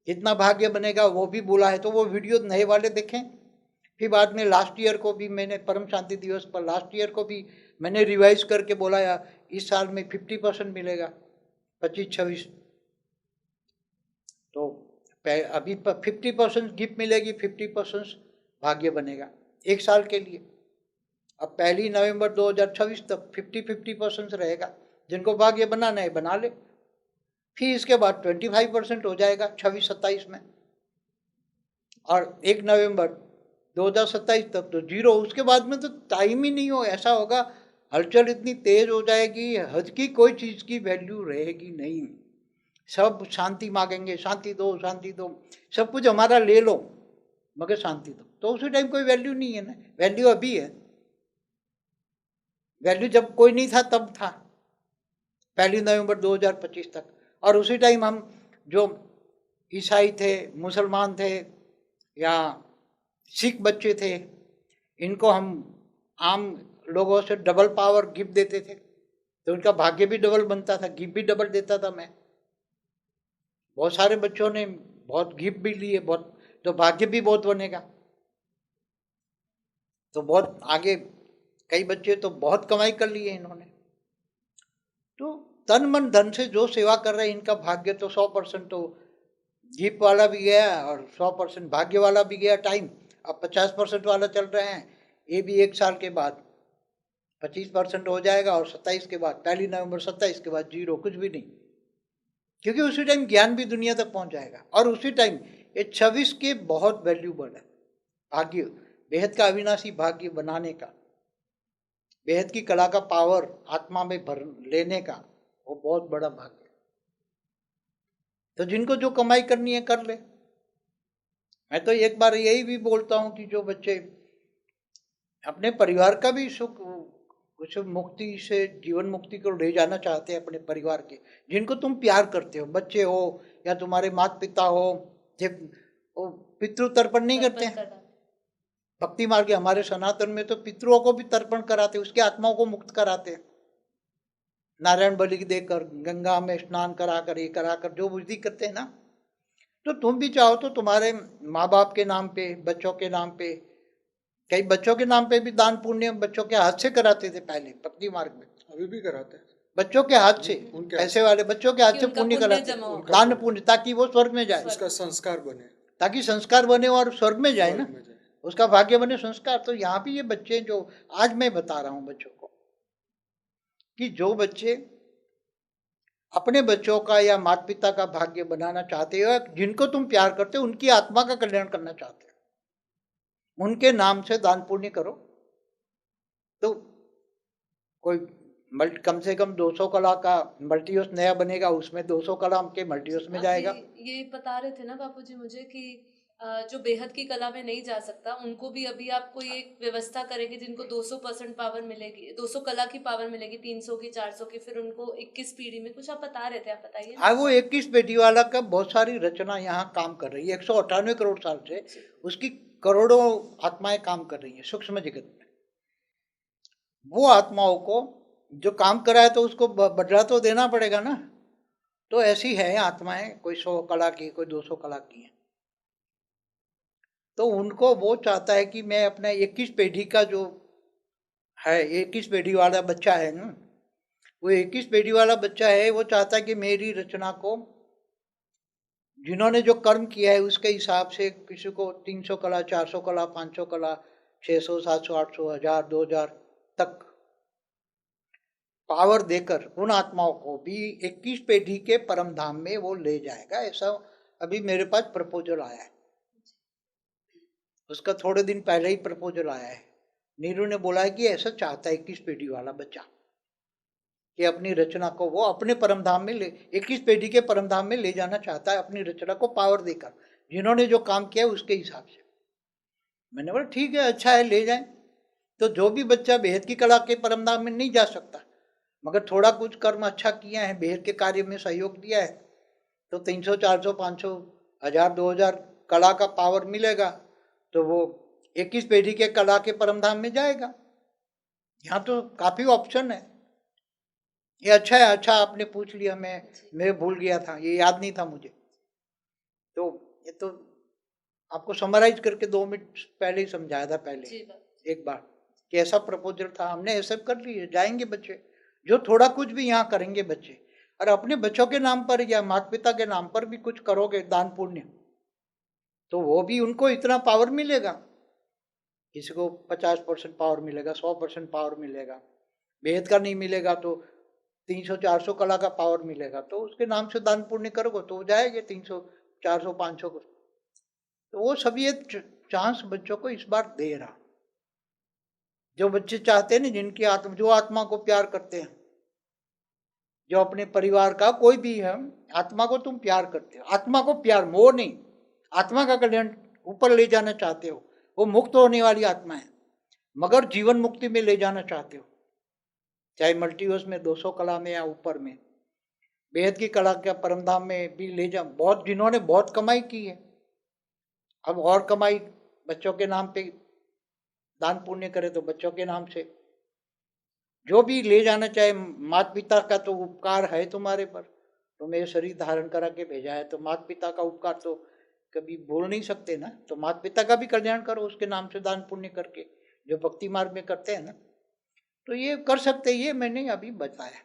कितना भाग्य बनेगा वो भी बोला है। तो वो वीडियो नए वाले देखें। फिर बाद में लास्ट ईयर को भी मैंने परम शांति दिवस पर, लास्ट ईयर को भी मैंने रिवाइज करके बोला यार इस साल में 50% मिलेगा, 25-26, तो अभी 50% गिफ्ट मिलेगी, 50% भाग्य बनेगा 1 साल के लिए। अब 1 नवंबर 2026 तक 50-50% रहेगा, जिनको भाग्य बनाना है बना ले। फिर इसके बाद 25% हो जाएगा 26-27 में, और 1 नवंबर 2027 तक तो 0। उसके बाद में तो टाइम ही नहीं हो, ऐसा होगा हलचल इतनी तेज हो जाएगी, हद की कोई चीज़ की वैल्यू रहेगी नहीं। सब शांति मांगेंगे, शांति दो शांति दो, सब कुछ हमारा ले लो मगर शांति दो। तो उसी टाइम कोई वैल्यू नहीं है ना, वैल्यू अभी है, वैल्यू जब कोई नहीं था तब था 1 नवंबर 2025 तक। और उसी टाइम हम जो ईसाई थे, मुसलमान थे या सिख बच्चे थे, इनको हम आम लोगों से डबल पावर गिफ्ट देते थे, तो उनका भाग्य भी डबल बनता था, गिफ्ट भी डबल देता था मैं। बहुत सारे बच्चों ने बहुत गिफ्ट भी लिए, बहुत, तो भाग्य भी बहुत बनेगा। तो बहुत आगे कई बच्चे तो बहुत कमाई कर लिए इन्होंने। तो तन मन धन से जो सेवा कर रहे हैं इनका भाग्य तो 100% तो गिफ्ट वाला भी गया और 100% भाग्य वाला भी गया टाइम। अब 50% वाला चल रहे हैं, ये भी 1 साल के बाद 25% हो जाएगा, और 27 के बाद 1 नवंबर 27 के बाद 0, कुछ भी नहीं, क्योंकि उसी टाइम ज्ञान भी दुनिया तक पहुंच जाएगा। और उसी टाइम ये 26 के बहुत वैल्यूबल है भाग्य, बेहद का अविनाशी भाग्य बनाने का, बेहद की कला का पावर आत्मा में भर लेने का, वो बहुत बड़ा भाग्य। तो जिनको जो कमाई करनी है कर ले, मैं तो एक बार यही भी बोलता हूँ कि जो बच्चे अपने परिवार का भी सुख कुछ मुक्ति से जीवन मुक्ति को ले जाना चाहते हैं अपने परिवार के, जिनको तुम प्यार करते हो, बच्चे हो या तुम्हारे माता पिता हो, जे वो पितृ तर्पण नहीं करते तर्पण हैं। करना। भक्ति मार्ग के हमारे सनातन में तो पितरों को भी तर्पण कराते, उसकी आत्माओं को मुक्त कराते हैं, नारायण बलि देकर, गंगा में स्नान कराकर, ये कराकर जो विधि करते हैं ना। तो तुम भी चाहो तो तुम्हारे माँ बाप के नाम पे, बच्चों के नाम पे, कई बच्चों के नाम पे भी दान पुण्य बच्चों के हाथ से कराते थे पहले भक्ति मार्ग में। अभी भी कराते हैं बच्चों के हाथ से, उनके पैसे वाले बच्चों के हाथ कि से उनका पुण्य पुण्य कराते, जमा हो। दान पुण्य, ताकि वो स्वर्ग में जाए, उसका संस्कार बने, ताकि संस्कार बने और स्वर्ग में जाए ना, स्वर्ग में जाए। उसका भाग्य बने संस्कार। तो यहाँ भी ये बच्चे जो आज मैं बता रहा हूँ बच्चों को, कि जो बच्चे अपने बच्चों का या माता पिता का भाग्य बनाना चाहते हो, जिनको तुम प्यार करते हो, उनकी आत्मा का कल्याण करना चाहते हो, उनके नाम से दान पुण्य करो। तो कोई कम से कम 200 कला का मल्टीयूज नया बनेगा, उसमें 200 कला के मल्टीयूज में आप जाएगा। ये बता रहे थे ना बापूजी मुझे कि जो बेहद की कला में नहीं जा सकता उनको भी अभी आप कोई एक व्यवस्था करेंगे जिनको 200% पावर मिलेगी, 200 कला की पावर मिलेगी, 300 की, 400 की, फिर उनको 21 पीढ़ी में कुछ आप बता रहे थे, आप बताइए ना। हाँ, वो 21 बेटी वाला का बहुत सारी रचना यहाँ काम कर रही है, 198 करोड़ साल से उसकी करोड़ों आत्माएं काम कर रही है सूक्ष्म जगत में। वो आत्माओं को जो काम करा है तो उसको बदला तो देना पड़ेगा ना। तो ऐसी है आत्माएं, कोई 100 कला की, कोई 200 कला की है। तो उनको वो चाहता है कि मैं अपना 21 पीढ़ी का जो है, 21 पीढ़ी वाला बच्चा है ना, वो 21 पीढ़ी वाला बच्चा है, वो चाहता है कि मेरी रचना को जिन्होंने जो कर्म किया है उसके हिसाब से किसी को 300 कला, 400 कला, 500 कला, 600, 700, 800, 1000, 2000 तक पावर देकर उन आत्माओं को भी 21 पीढ़ी के परम धाम में वो ले जाएगा। ऐसा अभी मेरे पास प्रपोजल आया है, उसका थोड़े दिन पहले ही प्रपोजल आया है। नीरू ने बोला है कि ऐसा चाहता है 21 पीढ़ी वाला बच्चा कि अपनी रचना को वो अपने परम धाम में ले, 21 पीढ़ी के परम धाम में ले जाना चाहता है अपनी रचना को पावर देकर, जिन्होंने जो काम किया उसके हिसाब से। मैंने बोला ठीक है, अच्छा है, ले जाएं। तो जो भी बच्चा बेहद की कला के परम धाम में नहीं जा सकता, मगर थोड़ा कुछ कर्म अच्छा किया है, बेहद के कार्य में सहयोग दिया है, तो 300, 400, 500, 1000, 2000 कला का पावर मिलेगा, तो वो 21 पीढ़ी के कला के परम धाम में जाएगा। यहाँ तो काफी ऑप्शन है। ये अच्छा है, अच्छा आपने पूछ लिया, मैं भूल गया था, ये याद नहीं था मुझे। तो ये तो आपको समराइज करके 2 मिनट पहले ही समझाया था पहले एक बार कि ऐसा प्रपोजल था, हमने ऐसा कर लिए। जाएंगे बच्चे जो थोड़ा कुछ भी यहाँ करेंगे बच्चे, और अपने बच्चों के नाम पर या माता पिता के नाम पर भी कुछ करोगे दान पुण्य, तो वो भी उनको इतना पावर मिलेगा। किसी को 50% पावर मिलेगा, 100% पावर मिलेगा, बेहद का नहीं मिलेगा तो 300, 400 कला का पावर मिलेगा, तो उसके नाम से दान पुण्य करोगे तो वो जाएंगे 300, 400, 500 को। तो वो सब ये चांस बच्चों को इस बार दे रहा। जो बच्चे चाहते हैं ना, जिनकी आत्मा, जो आत्मा को प्यार करते हैं, जो अपने परिवार का कोई भी है, आत्मा को तुम प्यार करते हो, आत्मा को प्यार, मोह नहीं, आत्मा का कल्याण ऊपर ले जाना चाहते हो, वो मुक्त होने वाली आत्मा है, मगर जीवन मुक्ति में ले जाना चाहते हो, चाहे मल्टीवर्स में, 200 कला में या ऊपर में, बेहद की कला के परमधाम में भी ले जा। बहुत जिन्होंने बहुत कमाई की है, अब और कमाई बच्चों के नाम पे दान पुण्य करे तो बच्चों के नाम से जो भी ले जाना चाहे। माता पिता का तो उपकार है तुम्हारे पर, तुम्हें शरीर धारण करा के भेजा है, तो माता पिता का उपकार तो कभी भूल नहीं सकते ना। तो माता पिता का भी कल्याण करो उसके नाम से दान पुण्य करके, जो भक्ति मार्ग में करते हैं ना, तो ये कर सकते। ये मैंने अभी बताया,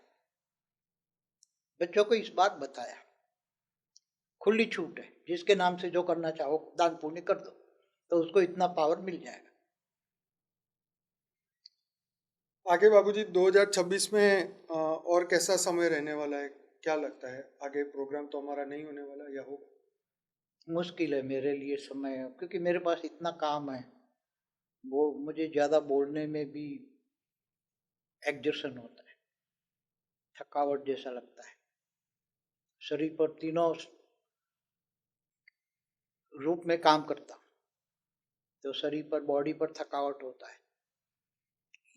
बच्चों को इस बात बताया, खुली छूट है, जिसके नाम से जो करना चाहो दान पुण्य कर दो, तो उसको इतना पावर मिल जाएगा। आगे बाबूजी 2026 में और कैसा समय रहने वाला है, क्या लगता है? आगे प्रोग्राम तो हमारा नहीं होने वाला या होगा? मुश्किल है मेरे लिए समय, क्योंकि मेरे पास इतना काम है, वो मुझे ज़्यादा बोलने में भी एग्जर्शन होता है, थकावट जैसा लगता है, शरीर पर तीनों रूप में काम करता हूँ, तो शरीर पर, बॉडी पर थकावट होता है।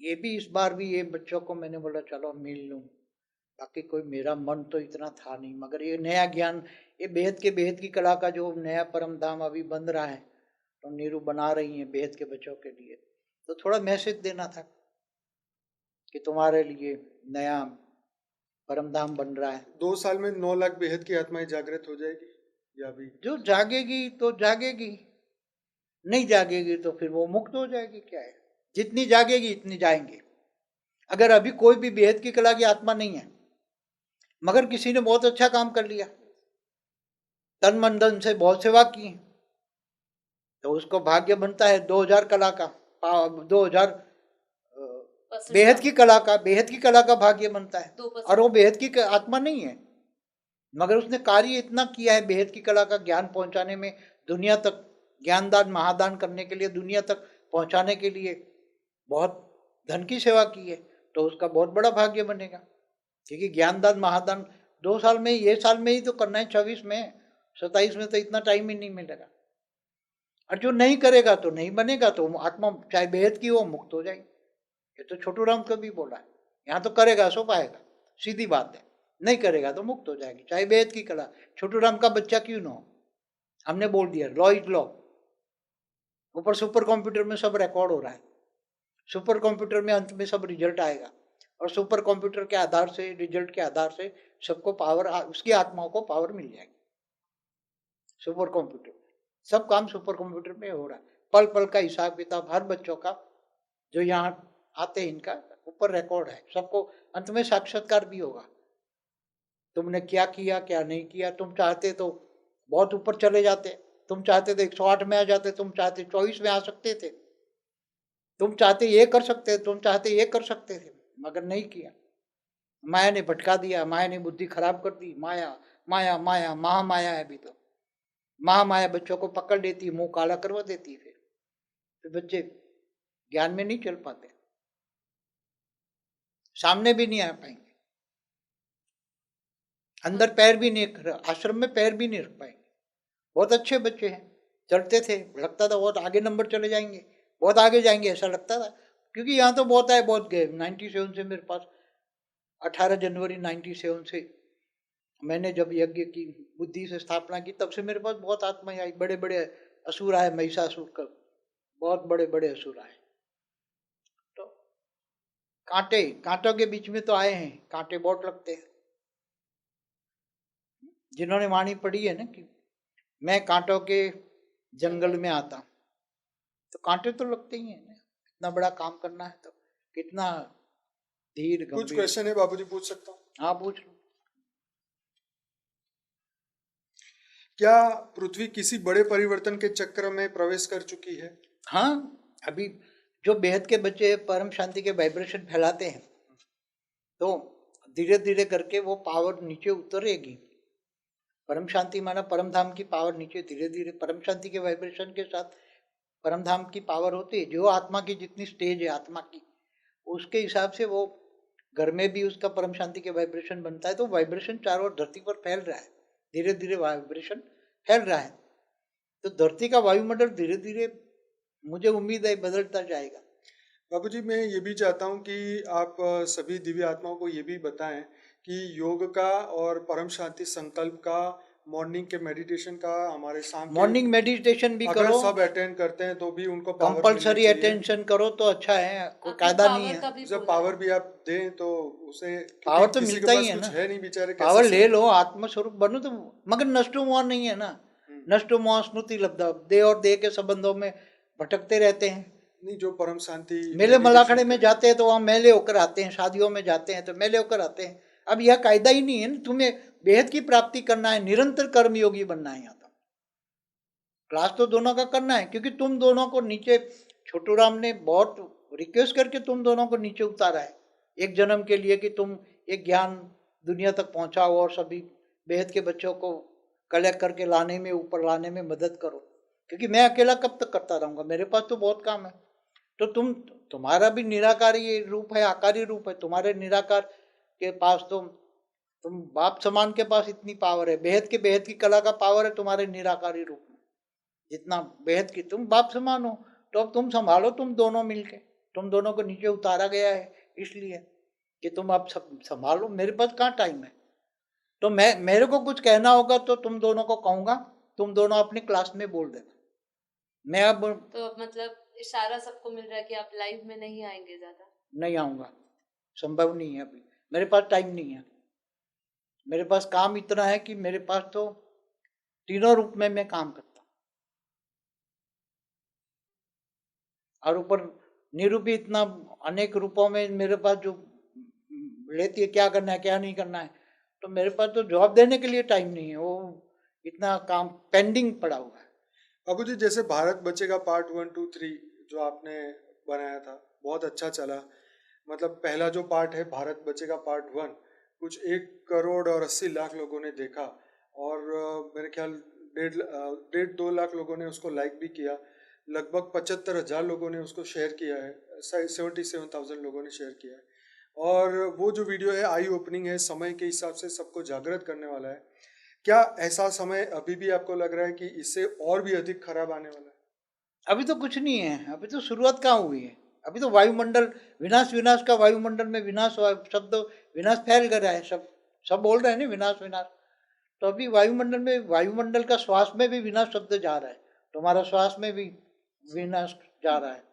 ये भी इस बार भी ये बच्चों को मैंने बोला चलो मिल लूँ, बाकी कोई मेरा मन तो इतना था नहीं, मगर ये नया ज्ञान, ये बेहद की कला का जो नया परम धाम अभी बन रहा है, तो नीरू बना रही है बेहद के बच्चों के लिए, तो थोड़ा मैसेज देना था कि तुम्हारे लिए नया परम धाम बन रहा है। 2 साल में 9 लाख बेहद की आत्माएं जागृत हो जाएगी या भी? जो जागेगी तो जागेगी, नहीं जागेगी तो फिर वो मुक्त हो जाएगी। क्या है, जितनी जागेगी इतनी जाएंगे। अगर अभी कोई भी बेहद की कला की आत्मा नहीं है, मगर किसी ने बहुत अच्छा काम कर लिया, तन मन धन से बहुत सेवा की, तो उसको भाग्य बनता है 2000 कला का, 2000 बेहद की कला का भाग्य बनता है। और वो बेहद की आत्मा नहीं है, मगर उसने कार्य इतना किया है बेहद की कला का ज्ञान पहुंचाने में, दुनिया तक ज्ञानदान महादान करने के लिए, दुनिया तक पहुंचाने के लिए बहुत धन की सेवा की है, तो उसका बहुत बड़ा भाग्य बनेगा। क्योंकि ज्ञानदान महादान 2 साल में, ये साल में ही तो करना है, 26 में, 27 में तो इतना टाइम ही नहीं मिलेगा। और जो नहीं करेगा तो नहीं बनेगा, तो आत्मा चाहे बेहद की हो मुक्त हो जाएगी। ये तो छोटू राम को भी बोला है, यहाँ तो करेगा सो पाएगा, सीधी बात है। नहीं करेगा तो मुक्त हो जाएगी, चाहे बेहद की कला। छोटू राम का बच्चा क्यों ना हो, हमने बोल दिया, लॉ इज लॉ। ऊपर सुपर कंप्यूटर में सब रिकॉर्ड हो रहा है, सुपर कंप्यूटर में अंत में सब रिजल्ट आएगा, और सुपर कंप्यूटर के आधार से, रिजल्ट के आधार से सबको पावर, उसकी आत्माओं को पावर मिल जाएगी। सुपर कंप्यूटर, सब काम सुपर कंप्यूटर में हो रहा है। पल पल का हिसाब किताब हर बच्चों का जो यहाँ आते हैं, इनका ऊपर रिकॉर्ड है। सबको अंत में साक्षात्कार भी होगा, तुमने क्या किया क्या नहीं किया। तुम चाहते तो बहुत ऊपर चले जाते, तुम चाहते तो 108 में आ जाते, तुम चाहते 24 में आ सकते थे, तुम चाहते ये कर सकते, तुम चाहते ये कर सकते थे, मगर नहीं किया। माया ने भटका दिया, माया ने बुद्धि खराब कर दी। माया माया माया महामाया है अभी तो। महामाया बच्चों को पकड़ लेती, मुंह काला करवा देती, फिर बच्चे ज्ञान में नहीं चल पाते, सामने भी नहीं आ पाएंगे, अंदर पैर भी नहीं, आश्रम में पैर भी नहीं रख पाएंगे। बहुत अच्छे बच्चे हैं, चलते थे, लगता था बहुत आगे नंबर चले जाएंगे, बहुत आगे जाएंगे, ऐसा लगता था। क्योंकि यहाँ तो बहुत आए बहुत गए। 97 से मेरे पास, 18 जनवरी 97 से मैंने जब यज्ञ की बुद्धि से स्थापना की, तब से मेरे पास बहुत आत्माएं आई। बड़े बड़े असुर आए, महिषासुर का, बहुत बड़े बड़े असुर आए। तो कांटों के बीच में तो आए हैं, कांटे बहुत लगते हैं। जिन्होंने वाणी पढ़ी है ना कि मैं कांटों के जंगल में आता, तो कांटे तो लगते ही हैं ना। इतना बड़ा काम करना है तो कितना धीर गंभीर। कुछ क्वेश्चन है बाबूजी, पूछ सकता हूँ? हाँ पूछ लो। क्या पृथ्वी किसी बड़े परिवर्तन के चक्र में प्रवेश कर चुकी है? हाँ, अभी जो बेहद के बच्चे परम शांति के वाइब्रेशन फैलाते हैं, तो धीरे धीरे करके वो पावर नीचे उतरेगी। परम शांति माना परम धाम की पावर नीचे धीरे धीरे, परम शांति के वाइब्रेशन के साथ परम धाम की पावर होती है। जो आत्मा की जितनी स्टेज है आत्मा की, उसके हिसाब से वो घर में भी उसका परम शांति के वाइब्रेशन बनता है। तो वाइब्रेशन चारों ओर धरती पर फैल रहा है, धीरे धीरे वाइब्रेशन फैल रहा है। तो धरती का वायुमंडल धीरे धीरे, मुझे उम्मीद है, बदलता जाएगा। बाबूजी, मैं ये भी चाहता हूँ कि आप सभी दिव्य आत्माओं को ये भी बताएं कि योग का और परम शांति संकल्प का, मॉर्निंग के मेडिटेशन का, हमारे शाम के मॉर्निंग मेडिटेशन भी अगर करो, सब अटेंड करते हैं तो भी उनको पावर कंपलसरी अटेंशन करो तो अच्छा है, कोई कायदा नहीं है। जब पावर भी आप दें तो उसे, पावर तो किसी के मिलता ही पास है कुछ ना, है नहीं बेचारे, पावर कैसे ले लो, आत्मस्वरूप बनो तो। मगर नष्टो मोह नहीं है ना, नष्टो मोह स्मृति लब्धा। देह और देह के संबंधों में भटकते रहते हैं। नहीं, जो परम शांति मेले मलाखड़े में जाते हैं तो वहाँ मेले होकर आते हैं, शादियों में जाते हैं तो मेले होकर आते हैं। अब यह कायदा ही नहीं है ना, तुम्हें बेहद की प्राप्ति करना है, निरंतर कर्मयोगी बनना है। यहाँ तो क्लास तो दोनों का करना है, क्योंकि तुम दोनों को नीचे, छोटू राम ने बहुत रिक्वेस्ट करके तुम दोनों को नीचे उतारा है एक जन्म के लिए, कि तुम एक ज्ञान दुनिया तक पहुंचाओ और सभी बेहद के बच्चों को कलेक्ट करके लाने में, ऊपर लाने में मदद करो। क्योंकि मैं अकेला कब तक करता रहूँगा, मेरे पास तो बहुत काम है। तो तुम्हारा भी निराकारी रूप है, आकारी रूप है। तुम्हारे निराकार के पास तो, तुम बाप समान के पास इतनी पावर है, बेहद की कला का पावर है तुम्हारे निराकारी रूप में। जितना बेहद की तुम बाप समान हो, तो अब तुम संभालो, तुम दोनों मिलके, तुम दोनों को नीचे उतारा गया है इसलिए कि तुम अब सब संभालो। मेरे पास कहाँ टाइम है? तो मैं, मेरे को कुछ कहना होगा तो तुम दोनों को कहूंगा, तुम दोनों अपनी क्लास में बोल देना। मैं अब तो अब मतलब इशारा सबको मिल रहा है कि आप लाइव में नहीं आएंगे ज्यादा? नहीं आऊंगा, संभव नहीं है, अभी मेरे पास टाइम नहीं है। मेरे पास काम इतना है कि मेरे पास तो तीनों रूप में मैं काम करता हूँ, और ऊपर निरूपी इतना अनेक रूपों में मेरे पास जो लेती है क्या करना है क्या नहीं करना है, तो मेरे पास तो जवाब देने के लिए टाइम नहीं है, वो इतना काम पेंडिंग पड़ा हुआ है। बाबू जी, जैसे भारत बचेगा पार्ट 1, 2, 3 जो आपने बनाया था बहुत अच्छा चला। मतलब पहला जो पार्ट है भारत बचेगा पार्ट 1, कुछ 1 करोड़ और 80 लाख लोगों ने देखा, और मेरे ख्याल 1.5-2 लाख लोगों ने उसको लाइक भी किया। लगभग 75,000 लोगों ने उसको शेयर किया है, 77,000 लोगों ने शेयर किया है। और वो जो वीडियो है आई ओपनिंग है, समय के हिसाब से सबको जागृत करने वाला है। क्या ऐसा समय अभी भी आपको लग रहा है कि इससे और भी अधिक खराब आने वाला है? अभी तो कुछ नहीं है, अभी तो शुरुआत कहाँ हुई है। अभी तो वायुमंडल विनाश, विनाश का वायुमंडल में विनाश शब्द, विनाश फैल कर रहा है, सब सब बोल रहे हैं ना विनाश विनाश। तो अभी वायुमंडल में, वायुमंडल का श्वास में भी विनाश शब्द जा रहा है, तुम्हारा श्वास में भी विनाश जा रहा है,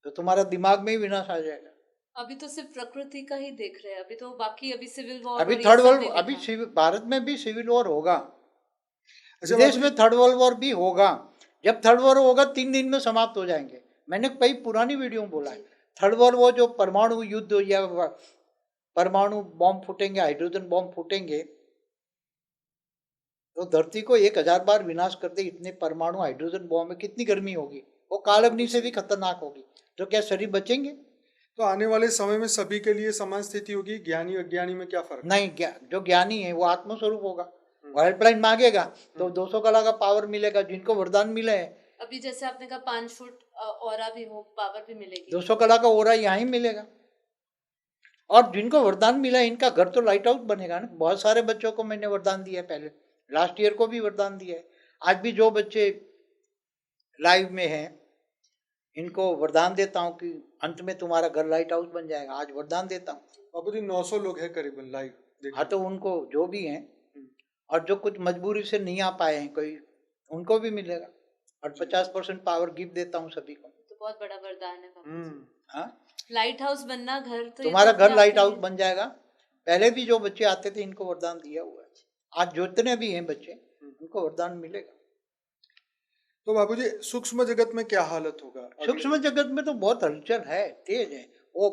तो तुम्हारा दिमाग में ही विनाश आ जाएगा। अभी तो सिर्फ प्रकृति का ही देख रहे हैं, अभी तो बाकी अभी सिविल वॉर अभी और ये थर्ड सब वर्ल्ड, नहीं अभी देखा। भारत में भी सिविल वॉर होगा, अच्छा विदेश बाबू में थर्ड वर्ल्ड वॉर भी होगा। जब थर्ड वॉर होगा 3 दिन में समाप्त हो जाएंगे। मैंने कई पुरानी वीडियो में बोला है, थर्ड वॉर वो जो परमाणु युद्ध या परमाणु बॉम्ब फूटेंगे, हाइड्रोजन बॉम्ब फूटेंगे, तो धरती को 1000 बार विनाश कर दे, इतने परमाणु हाइड्रोजन बॉम्ब में कितनी गर्मी होगी, वो काल अग्नि से भी खतरनाक होगी। तो क्या शरीर बचेंगे? तो आने वाले समय में सभी के लिए समान स्थिति होगी, ज्ञानी अज्ञानी में क्या फर्क? नहीं, जो ज्ञानी है वो आत्मस्वरूप होगा, वो हेल्पलाइन मांगेगा तो 200 कला का पावर मिलेगा, जिनको वरदान मिले हैं। अभी जैसे आपने कहा 5 फुट ऑरा भी हो, पावर भी मिलेगी। 200 कला का ओरा यहाँ ही मिलेगा। और जिनको वरदान मिला है इनका घर तो लाइट हाउस बनेगा ना। बहुत सारे बच्चों को मैंने वरदान दिया है, पहले लास्ट ईयर को भी वरदान दिया है। आज भी जो बच्चे लाइव में हैं इनको वरदान देता हूँ कि अंत में तुम्हारा घर लाइट हाउस बन जाएगा, आज वरदान देता हूँ। बाबू जी 900 लोग हैं करीबन लाइव। हाँ, तो उनको जो भी हैं, और जो कुछ मजबूरी से नहीं आ पाए हैं कोई, उनको भी मिलेगा। और 50% पावर गिफ्ट देता हूँ सभी को। तो बहुत बड़ा वरदान है बाबू जी। हाँ, लाइट हाउस बनना, घर तो ये तुम्हारा तो घर अपने लाइट आप हाउस में- बन जाएगा। पहले भी जो बच्चे आते थे इनको वरदान दिया हुआ है, आज जितने भी हैं बच्चे उनको वरदान मिलेगा। तो बाबूजी सूक्ष्म जगत में क्या हालत होगा? सूक्ष्म जगत में तो बहुत हलचल है, तेज है। वो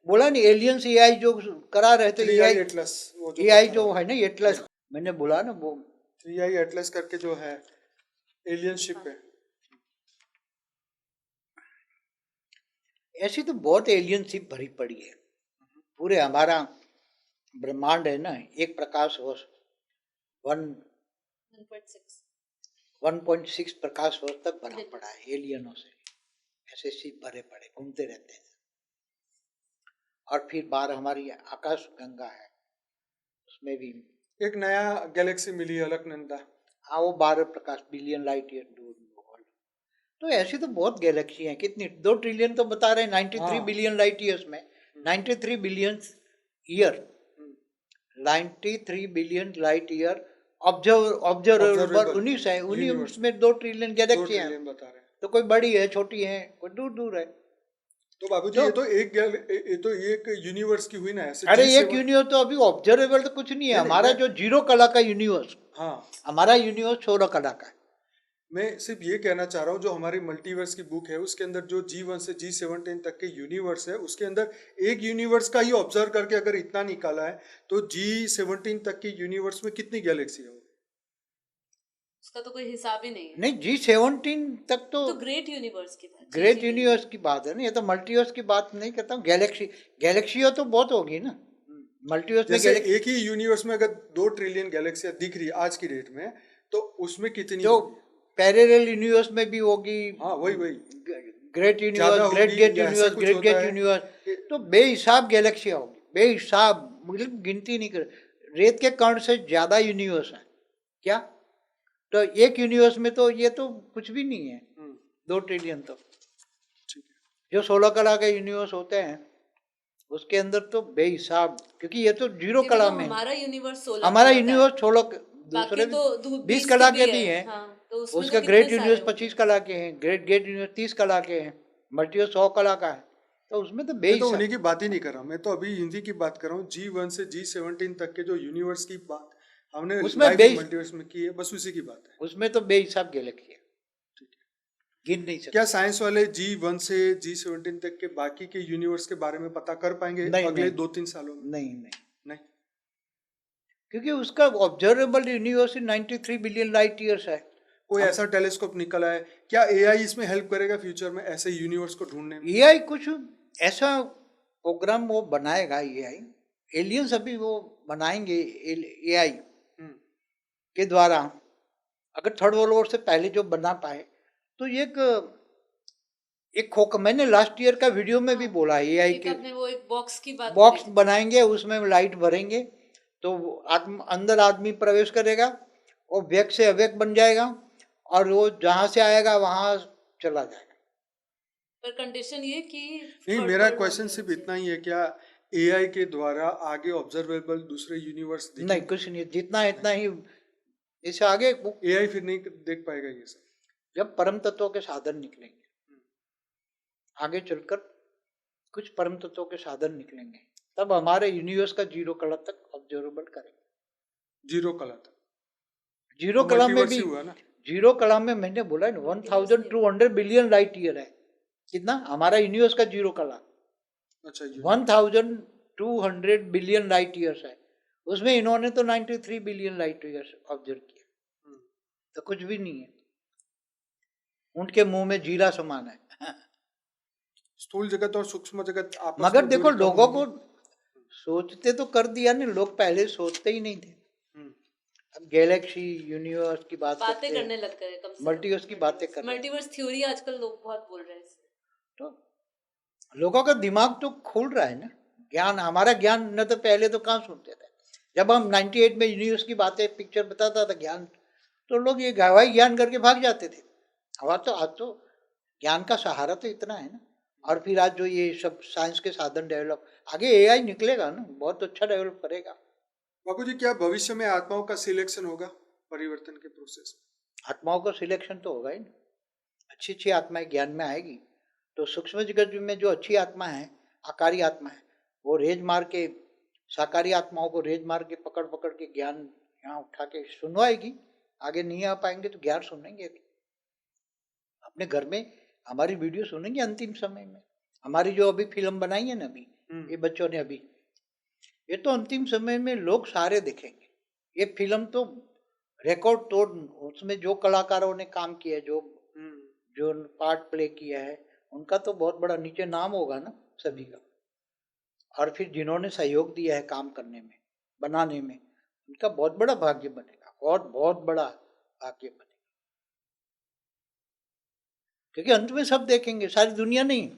बोला नहीं, एलियंस एआई जो करा रहे थे, 3i एटलस, वो जो एआई जो है ना एटलस, मैंने बोला ना वो 3i एटलस करके जो है एलियन शिप है। ऐसी तो बहुत एलियन शिप भरी पड़ी है। पूरे हमारा ब्रह्मांड है ना, एक प्रकाश वर्ष 1.6 1.6 प्रकाश वर्ष तक भरा पड़ा है एलियनों से। ऐसे शिप भरे पड़े घूमते रहते हैं। और फिर बाहर हमारी आकाश गंगा है, उसमें भी एक नया गैलेक्सी मिली अलकनंदा। हाँ, वो 12 प्रकाश बिलियन लाइट ईयर दूर। तो ऐसी तो बहुत गैलेक्सी हैं, कितनी 2 ट्रिलियन तो बता रहे हैं, 93 बिलियन लाइट ईयर्स में, 93 billion year, 93 billion light year observable 19 है, उन्हीं उसमें 2 ट्रिलियन गैलेक्सी हैं। बता रहे हैं। तो कोई बड़ी है, छोटी है, कोई दूर दूर है। तो बाबूजी ये तो एक यूनिवर्स की हुई ना ऐसे। अरे एक यूनिवर्स तो अभी ऑब्जर्वेबल तो कुछ नहीं है। हमारा जो 0 कला का यूनिवर्स, हाँ, हमारा यूनिवर्स 16 कला का है। मैं सिर्फ ये कहना चाह रहा हूँ, जो हमारी मल्टीवर्स की बुक है उसके अंदर जो G1 से G17 तक के यूनिवर्स है, उसके अंदर एक यूनिवर्स का ही ऑब्जर्व करके अगर इतना निकाला है तो G17 तक के यूनिवर्स में कितनी गैलेक्सी है? उसका तो कोई हिसाब ही नहीं है। नहीं, G17 तक तो ग्रेट यूनिवर्स की बात, ग्रेट यूनिवर्स की बात है ना, ये तो मल्टीवर्स की बात नहीं करता हूँ। गैलेक्सी तो बहुत होगी ना मल्टीवर्स में। जैसे एक ही यूनिवर्स में अगर 2 ट्रिलियन गैलेक्सियां दिख रही है आज की डेट में, तो उसमें कितनी जो पैरेलल यूनिवर्स में भी होगी। हाँ, वही great universe, great gate universe, great gate universe, तो बेहिसाब गैलेक्सियां होगी, बेहिसाब, मतलब गिनती नहीं कर। रेत के कण से ज्यादा यूनिवर्स है क्या? तो एक यूनिवर्स में तो ये तो कुछ भी नहीं है, 2 ट्रिलियन तो। ठीक है। जो 16 कला के यूनिवर्स होते हैं उसके अंदर तो बेहिसाब, क्योंकि ये तो 0 देखो कला तो में है। हमारा यूनिवर्स 16 हमारा कला का है, यूनिवर्स 16 बाकी दूसरे तो 20 20 कला के के भी भी है। हैं। हाँ, तो उसमें उसका तो ग्रेट कितने सारे यूनिवर्स होंगे। 25 कला के हैं, ग्रेट यूनिवर्स 30 कला के हैं, मल्टीवर्स 100 कला का है। तो उसमें तो मैं तो बेहिसाब। उन्हीं की बात ही नहीं कर रहा हूँ, मैं तो अभी हिंदी की बात कर रहा हूँ। G1 से G17 तक के जो यूनिवर्स की बात हमने उसमें लाइफ बेहिस मल्टीवर्स में की है, बस उसी की बात है। उसमें तो बेहिसाब गैलेक्सी है, ठीक है। गिन नहीं सकते। क्या साइंस वाले G1 से G17 तक के बाकी के यूनिवर्स के बारे में पता कर पाएंगे नहीं अगले नहीं 2-3 सालों में? नहीं नहीं, नहीं। क्योंकि उसका observable universe 93 billion light years है। कोई हम ऐसा टेलीस्कोप निकला है क्या? एआई इसमें हेल्प करेगा फ्यूचर में ऐसे यूनिवर्स को ढूंढने में? एआई कुछ ऐसा प्रोग्राम वो बनाएगा, एआई एलियंस अभी वो बनाएंगे एआई हम्म, के द्वारा। अगर थर्ड वर्ल्ड वॉर से पहले जो बना पाए तो ये एक खोखा, मैंने लास्ट ईयर का वीडियो में भी बोला, एआई एक के आपने वो एक बॉक्स की बात बॉक्स करी थी। बनाएंगे, उसमें लाइट भरेंगे तो वो अंदर आदमी प्रवेश करेगा और व्यक्त से अव्यक्त बन जाएगा और वो जहां से आएगा वहां चला जाएगा। पर कंडीशन ये कि नहीं, थर्ड मेरा वर्ल्ड वॉर क्वेश्चन नहीं सिर्फ होनी इतना ही है, क्या एआई के द्वारा आगे ऑब्जर्वेबल दूसरे यूनिवर्स नहीं, दिखेंगे? कुछ नहीं, जितना इतना ही। इससे आगे एआई फिर नहीं देख पाएगा ये सब? जब परम तत्वों के साधन निकलेंगे, आगे चलकर कुछ परम तत्वों के साधन निकलेंगे, तब हमारे यूनिवर्स का 0 कला तक ऑब्जर्वेबल करेंगे। 0 कला तक 0 तो कला में मल्टीवर्स भी, ही हुआ ना? 0 कला में मैंने बोला है ना, 1200 बिलियन लाइट ईयर है। कितना हमारा यूनिवर्स का 0 कला? अच्छा, 1200 बिलियन लाइट ईयर्स है। उसमें इन्होंने तो 93 बिलियन लाइट ईयर्स ऑब्जर्व किया, तो कुछ भी नहीं है। उनके मुंह में जीरा समान है। स्थूल जगत और सूक्ष्म जगत आपस मगर में देखो दूरी कम लोगों होगी। को सोचते तो कर दिया ना, लोग पहले सोचते ही नहीं थे। हम्म, अब गैलेक्सी यूनिवर्स की बात बातें करते करने हैं, लग गए कम से मल्टीवर्स की बातें कर रहे हैं। मल्टीवर्स थ्योरी आजकल लोग बहुत बोल रहे हैं इसमें। तो लोगों का दिमाग तो खुल रहा है ना, ज्ञान, हमारा ज्ञान न तो पहले तो कहाँ सुनते थे। जब हम 98 में यूनिवर्स की बातें पिक्चर बताता था ज्ञान, तो लोग ये हवाई ज्ञान करके भाग जाते थे। आज तो ज्ञान का सहारा तो इतना है ना। और फिर आज जो ये सब साइंस के साधन डेवलप, आगे एआई निकलेगा ना, बहुत अच्छा डेवलप करेगा। बाबू जी, क्या भविष्य में आत्माओं का सिलेक्शन होगा परिवर्तन के प्रोसेस में? आत्माओं का सिलेक्शन तो होगा ही ना। अच्छी अच्छी आत्माएं ज्ञान में आएगी तो सूक्ष्म जगत में जो अच्छी आत्मा है, आकारी आत्मा है, वो रेज मार के साकारी आत्माओं को रेज मार के पकड़ पकड़ के ज्ञान यहाँ उठा के सुनवाएगी। आगे नहीं आ पाएंगे तो ज्ञान सुनेंगे अपने घर में, हमारी वीडियो सुनेंगे अंतिम समय में। हमारी जो अभी फिल्म बनाई है ना, अभी ये बच्चों ने, अभी ये तो अंतिम समय में लोग सारे देखेंगे। ये फिल्म तो रिकॉर्ड तोड़, उसमें जो कलाकारों ने काम किया, जो जो पार्ट प्ले किया है, उनका तो बहुत बड़ा नीचे नाम होगा ना सभी का। और फिर जिन्होंने सहयोग दिया है काम करने में, बनाने में, उनका बहुत बड़ा भाग्य बनेगा, और बहुत बड़ा भाग्य बनेगा। क्योंकि अंत में सब देखेंगे, सारी दुनिया नहीं,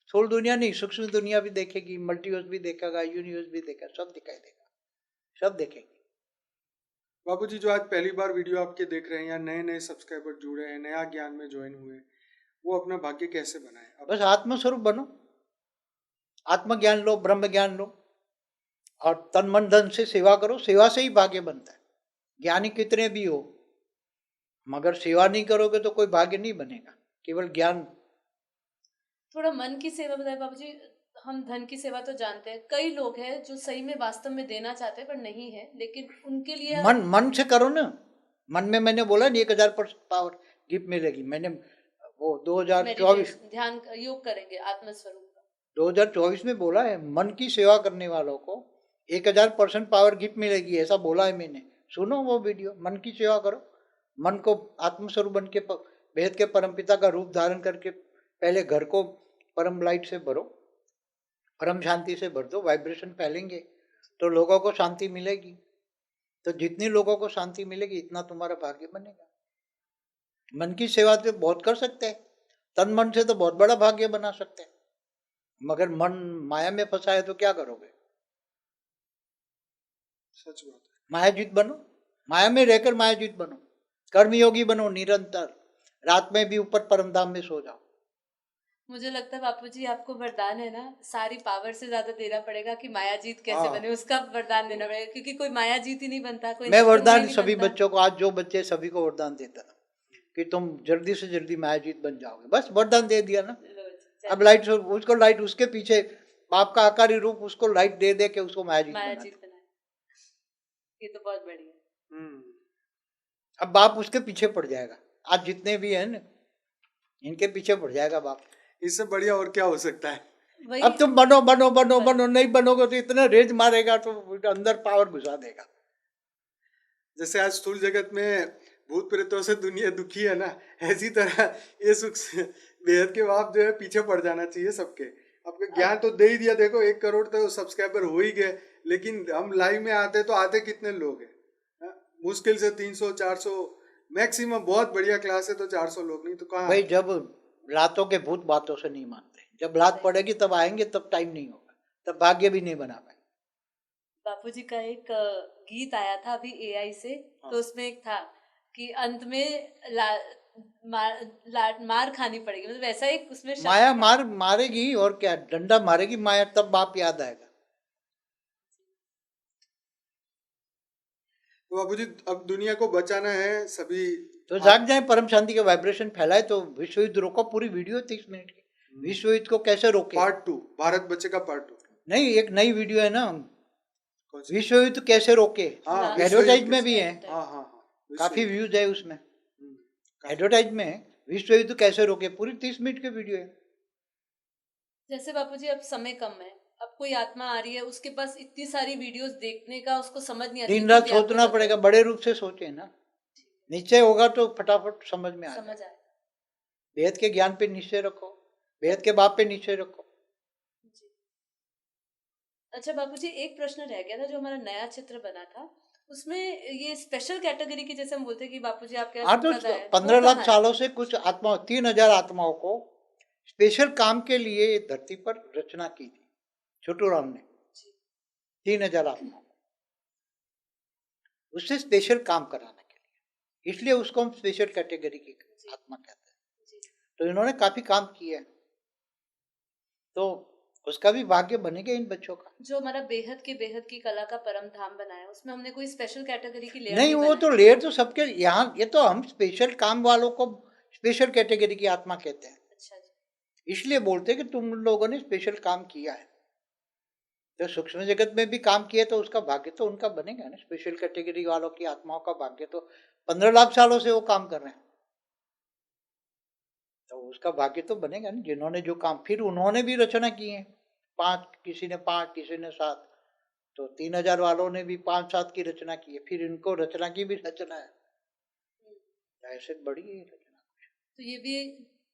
स्थूल दुनिया नहीं, सूक्ष्म दुनिया भी देखेगी, मल्टीवर्स भी देखेगा, यूनिवर्स भी देखेगा, सब दिखाई देगा, सब देखेंगे। बाबू जी, जो आज पहली बार वीडियो आपके देख रहे हैं या नए नए सब्सक्राइबर जुड़े हैं, नया ज्ञान में ज्वाइन हुए, वो अपना भाग्य कैसे बनाए? बस आत्मस्वरूप बनो, आत्मज्ञान लो, ब्रह्म ज्ञान लो और तन मन धन से सेवा करो। सेवा से ही भाग्य बनता है। ज्ञानी कितने भी हो, मगर सेवा नहीं करोगे तो कोई भाग्य नहीं बनेगा, केवल ज्ञान। थोड़ा मन की सेवा बताए बाबूजी। हम धन की सेवा तो जानते हैं, कई लोग हैं जो सही में वास्तव में देना चाहते हैं पर नहीं है, लेकिन उनके लिए मन से करो ना। मन में मैंने बोला नहीं 1000% पावर गिफ्ट मिलेगी। मैंने वो 2024 ध्यान योग करेंगे आत्मस्वरूप का, 2024 में बोला है, मन की सेवा करने वालों को 1000% पावर गिफ्ट मिलेगी, ऐसा बोला है मैंने। सुनो वो वीडियो, मन की सेवा करो। मन को आत्मस्वरूप बन के भेद के परमपिता का रूप धारण करके पहले घर को परम लाइट से भरो, परम शांति से भर दो, वाइब्रेशन फैलेंगे तो लोगों को शांति मिलेगी। तो जितनी लोगों को शांति मिलेगी इतना तुम्हारा भाग्य बनेगा। मन की सेवा तो बहुत कर सकते हैं, तन मन से तो बहुत बड़ा भाग्य बना सकते हैं, मगर मन माया में फंसा है तो क्या करोगे? सच बात है। मायाजीत बनो, माया में रहकर मायाजीत बनो। कर्मयोगी बनो निरंतर, रात में भी ऊपर परमधाम में सो जाओ। मुझे लगता है बापूजी आपको वरदान है ना, सारी पावर से ज्यादा देना पड़ेगा कि माया जीत कैसे हाँ। बने, उसका वरदान देना पड़ेगा, क्योंकि कोई माया जीत ही नहीं बनता, कोई मैं नष्ट मोह वरदान नहीं सभी बनता। बच्चों को, आज जो बच्चे सभी को वरदान देता हूं कि तुम जल्दी से जल्दी मायाजीत बन जाओगे, बस वरदान दे दिया ना। लो जी, अब लाइट उसको, लाइट उसके पीछे बाप का आकारी रूप, उसको लाइट दे दे के उसको मायाजीत माया बना जीत दो। बनाए, ये तो बहुत बढ़िया। अब बाप उसके पीछे पड़ जाएगा, आज जितने भी हैं ना इनके पीछे पड़ जाएगा बाप। इससे बढ़िया और क्या हो सकता है? वही अब तुम बनो बनो बनो बनो, नहीं बनोगे तो इतना रेज मारेगा तो अंदर पावर घुसा देगा। जैसे आज स्थूल जगत में भूत प्रेतों से दुनिया दुखी है ना, ऐसी तरह ये सुख से बेहद के बाप जो है पीछे पड़ जाना चाहिए सबके। आपका ज्ञान तो दे ही दिया, देखो 1 करोड़ तो सब्सक्राइबर हो ही गए, लेकिन हम लाइव में आते तो आते कितने लोग हैं? हाँ, मुश्किल से 300-400 मैक्सिमम, बहुत बढ़िया क्लास है तो 400 लोग, नहीं तो कहाँ भाई आते? जब लातों के भूत बातों से नहीं मानते, जब लात पड़ेगी तब आएंगे, तब टाइम नहीं होगा, तब भाग्य भी नहीं बना पाए। बापूजी का एक गीत आया था अभी एआई से, तो उसमें एक था कि अंत में मार खानी पड़ेगी, मतलब वैसा एक उसमें शब्द माया था। मारेगी और क्या, डंडा मारेगी माया, तब बाप याद आएगा। तो बाबूजी अब दुनिया को बचाना है सभी। तो जाग जाए, परम शांति के वाइब्रेशन फैलाए, तो विश्व युद्ध रोको। पूरी वीडियो 30 मिनट की, विश्व युद्ध को कैसे रोके। पार्ट 2, भारत बचेगा पार्ट 2। नहीं, एक नई वीडियो है ना, कौन सी? विश्व युद्ध कैसे रोके, हाँ, हाँ, विश्व एडवर्टाइज युद्ध में कैसे- भी है, हाँ हाँ हाँ, विश्व काफी युद्ध। व्यूज है उसमें। काफी। एडवर्टाइज में विश्व युद्ध कैसे रोके, पूरी 30 मिनट की वीडियो है। जैसे बापूजी अब समय कम है, अब कोई आत्मा आ रही है, उसके पास इतनी सारी वीडियोस देखने का उसको समझ नहीं आती, दिन इतनी रात व्याकुल सोचना होता है। पड़ेगा, बड़े रूप से सोचे ना, निश्चय होगा तो फटाफट समझ में आ समझ जाए। आए वेद के ज्ञान पे निश्चय रखो, वेद के बाप पे निश्चय रखो। जी। अच्छा बापूजी, एक प्रश्न रह गया था, जो हमारा नया चित्र बना था उसमें ये स्पेशल कैटेगरी की, जैसे हम बोलते हैं कि बापूजी आपके हाँ, यहाँ तो चित्रकला है, 15 वो लाख कहाँ है? सालों से कुछ आत्मा, 3000 आत्माओं को स्पेशल काम के लिए ये धरती पर रचना की थी छोटू राम ने। जी। 3000 आत्माओं को उससे स्पेशल काम कराने के लिए, इसलिए उसको हम स्पेशल कैटेगरी की आत्मा कहते हैं। जी। तो इन्होंने काफी काम किया है, तो उसका भी भाग्य बनेगा इन बच्चों का। जो हमारा बेहद की कला का परम धाम बनाया, उसमें हमने कोई स्पेशल कैटेगरी की लेयर नहीं, वो तो लेयर तो सबके यहाँ, ये तो हम स्पेशल काम वालों को स्पेशल कैटेगरी की आत्मा कहते हैं, अच्छा जी। इसलिए बोलते हैं कि तुम लोगों ने स्पेशल काम किया है। तो सूक्ष्म जगत में भी काम किया तो उसका भाग्य तो उनका बनेगा ना। स्पेशल कैटेगरी वालों की आत्माओं का भाग्य तो 15 लाख सालों से वो काम कर रहे हैं, तो उसका भाग्य तो बनेगा ना, जिन्होंने जो काम। फिर उन्होंने भी रचना की है, 5, किसी ने 5, किसी ने 7, तो 3000 वालों ने भी 5-7 की रचना की है, फिर इनको रचना की भी रचना है, ऐसे बड़ी है रचना। तो ये भी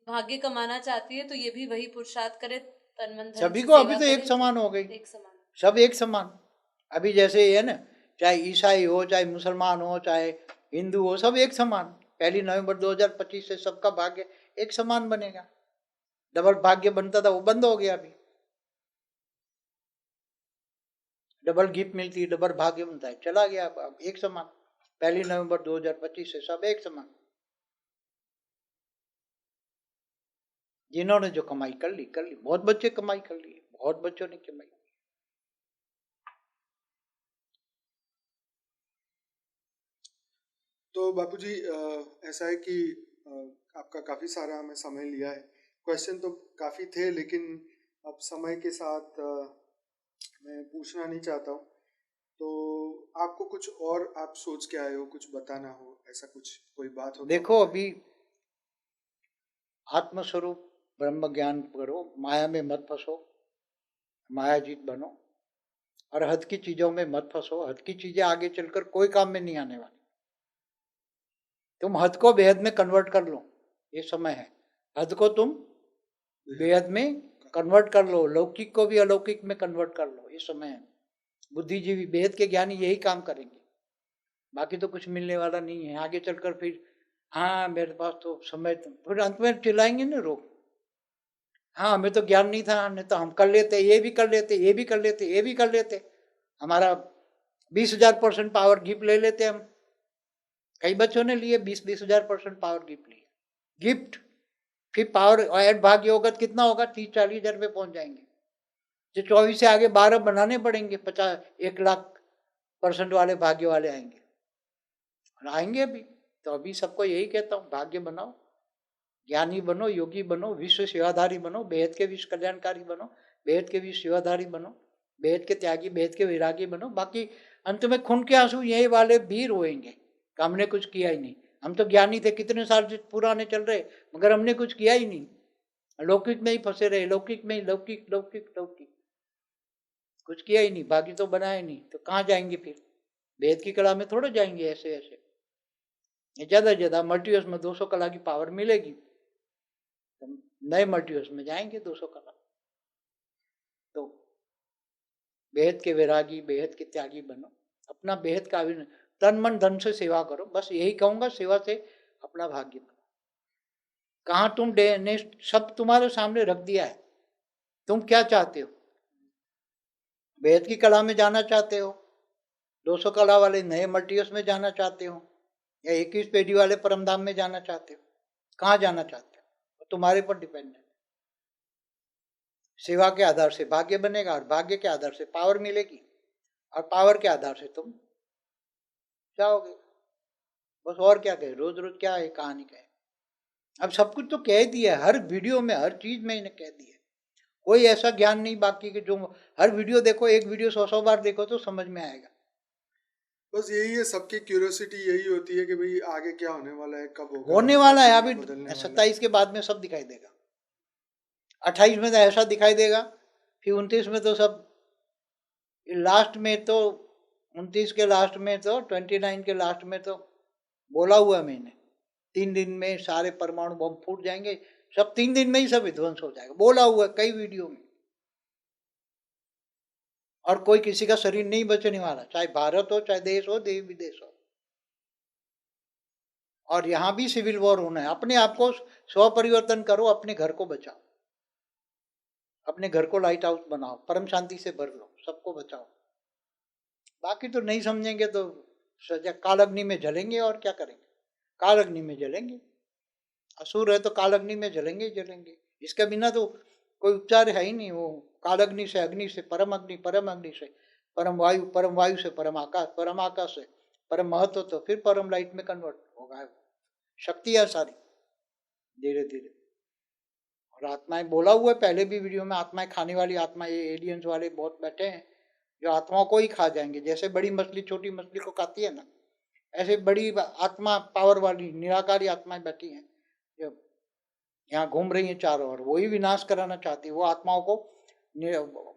भाग्य कमाना चाहती है, तो ये भी वही पुरुषार्थ करे, तन मन धन सभी से को अभी सेवा तो एक करे, समान हो गई, एक समान। सब एक समान। अभी जैसे ये है ना, चाहे ईसाई हो, चाहे मुसलमान हो, चाहे हिंदू हो, सब एक समान। 1 नवंबर 2025 से सबका भाग्य एक समान बनेगा। डबल भाग्य बनता था, वो बंद हो गया। अभी डबल गिफ्ट मिलती है, डबल भाग्य बनता है, चला गया। अब एक समान 1 नवंबर 2025 से सब एक समान। जिन्होंने जो कमाई कर ली कर ली। बहुत बच्चे कमाई कर लिए, बहुत बच्चों ने कमाई। तो बापूजी ऐसा है कि आपका काफ़ी सारा हमें समय लिया है, क्वेश्चन तो काफ़ी थे, लेकिन अब समय के साथ मैं पूछना नहीं चाहता हूँ। तो आपको कुछ और आप सोच के आए हो, कुछ बताना हो, ऐसा कुछ कोई बात हो तो देखो, बताएं। अभी आत्मस्वरूप ब्रह्म ज्ञान करो, माया में मत फंसो, माया जीत बनो, और हद की चीजों में मत फंसो। हद की चीजें आगे चलकर कोई काम में नहीं आने वाली। तुम हद को बेहद में कन्वर्ट कर लो, ये समय है। हद को तुम बेहद में कन्वर्ट कर लो, लौकिक को भी अलौकिक में कन्वर्ट कर लो, ये समय है। बुद्धिजीवी बेहद के ज्ञानी यही काम करेंगे, बाकी तो कुछ मिलने वाला नहीं है आगे चलकर। फिर हाँ मेरे पास तो समय, फिर अंत में चिल्लाएंगे ना लोग, हाँ हमें तो ज्ञान नहीं था, नहीं तो हम कर लेते, ये भी कर लेते, ये भी कर लेते, ये भी कर लेते, हमारा 20,000% पावर गिफ्ट ले लेते हम, कई बच्चों ने लिए 20-20 हजार % पावर गिफ्ट लिए, गिफ्ट। फिर पावर ऐड भाग्य योगत कितना होगा, 30-40 हजार पे पहुंच जाएंगे। जो 24 से आगे 12 बनाने पड़ेंगे, 50-1 लाख % वाले भाग्य वाले आएंगे, और आएंगे भी। तो अभी सबको यही कहता हूँ, भाग्य बनाओ, ज्ञानी बनो, योगी बनो, विश्व सेवाधारी बनो, बेहद के विश्व कल्याणकारी बनो, बेहद के विश्व सेवाधारी बनो, बेहद के त्यागी, बेहद के वैरागी बनो। बाकी अंत में खून के आंसू यही वाले भी रोएंगे, हमने कुछ किया ही नहीं। हम तो ज्ञानी थे, कितने साल से पुराने चल रहे, मगर हमने कुछ किया ही नहीं, लौकिक में ही फंसे रहे, लौकिक में ही, लौकिक लौकिक लौकिक, कुछ किया ही नहीं, भाग्य तो बनाया नहीं। तो कहाँ जाएंगे फिर, वेद की कला में थोड़े जाएंगे ऐसे ऐसे। ज्यादा से ज्यादा मल्टीवर्स में 200 कला की पावर मिलेगी, तो नए मल्टीवर्स में जाएंगे 200 कला। तो बेहद के वैरागी, बेहद के त्यागी बनो, अपना बेहद का तन मन धन से सेवा करो। बस यही कहूंगा, सेवा से अपना भाग्य बनो। कहाँ तुम ने सब तुम्हारे सामने रख दिया है, तुम क्या चाहते हो? बेहद की कला में जाना चाहते हो, 200 कला वाले नए मल्टीवर्स में जाना चाहते हो, या 21 पेढ़ी वाले परमधाम में जाना चाहते हो? कहाँ जाना चाहते हो, तुम्हारे पर डिपेंड है। सेवा के आधार से भाग्य बनेगा, और भाग्य के आधार से पावर मिलेगी, और पावर के आधार से तुम जाओगे। बस और क्या कहे, रोज रोज क्या है कहानी कहे। अब सब कुछ तो कह दिया, हर वीडियो में, हर चीज में इन्हें कह दिया। कोई ऐसा ज्ञान नहीं बाकी कि जो हर वीडियो देखो, एक वीडियो 100 बार देखो तो समझ में आएगा। बस यही है, सबकी क्यूरियोसिटी यही होती है कि भाई आगे क्या होने वाला है, कब होगा, होने वाला है। अभी बदलने वाला है। 27 के बाद में सब दिखाई देगा, 28 में तो ऐसा दिखाई देगा, फिर 29 में तो सब, लास्ट में तो 29 के लास्ट में तो 29 के लास्ट में तो बोला हुआ मैंने, 3 दिन में सारे परमाणु बम फूट जाएंगे, सब 3 दिन में ही सब विध्वंस हो जाएगा, बोला हुआ कई वीडियो में। और कोई किसी का शरीर नहीं बचने वाला, चाहे भारत हो, चाहे देश हो, देश विदेश हो। और यहां भी सिविल वॉर होना है। अपने आप को स्व परिवर्तन करो, अपने घर को बचाओ, अपने घर को लाइट हाउस बनाओ, परम शांति से भर लो, सबको बचाओ। बाकी तो नहीं समझेंगे तो सजा कालअग्नि में जलेंगे, और क्या करेंगे, कालअग्नि में जलेंगे। असुर है तो कालअग्नि में जलेंगे ही जलेंगे, इसके बिना तो कोई उपचार है ही नहीं। वो कालअग्नि से, अग्नि से परम अग्नि, परम अग्नि से परम वायु, परम वायु से परम आकाश से परम महत्व, तो फिर परम लाइट में कन्वर्ट होगा। शक्ति है सारी, धीरे धीरे। और आत्माएं, बोला हुआ है पहले भी वीडियो में, आत्माएं खाने वाली आत्मा, ये एलियंस वाले बहुत बैठे हैं जो आत्माओं को ही खा जाएंगे। जैसे बड़ी मछली छोटी मछली को खाती है ना, ऐसे बड़ी आत्मा, पावर वाली निराकारी आत्माएं बैठी हैं जो यहाँ घूम रही हैं चारों ओर, वही विनाश कराना चाहती है। वो आत्माओं को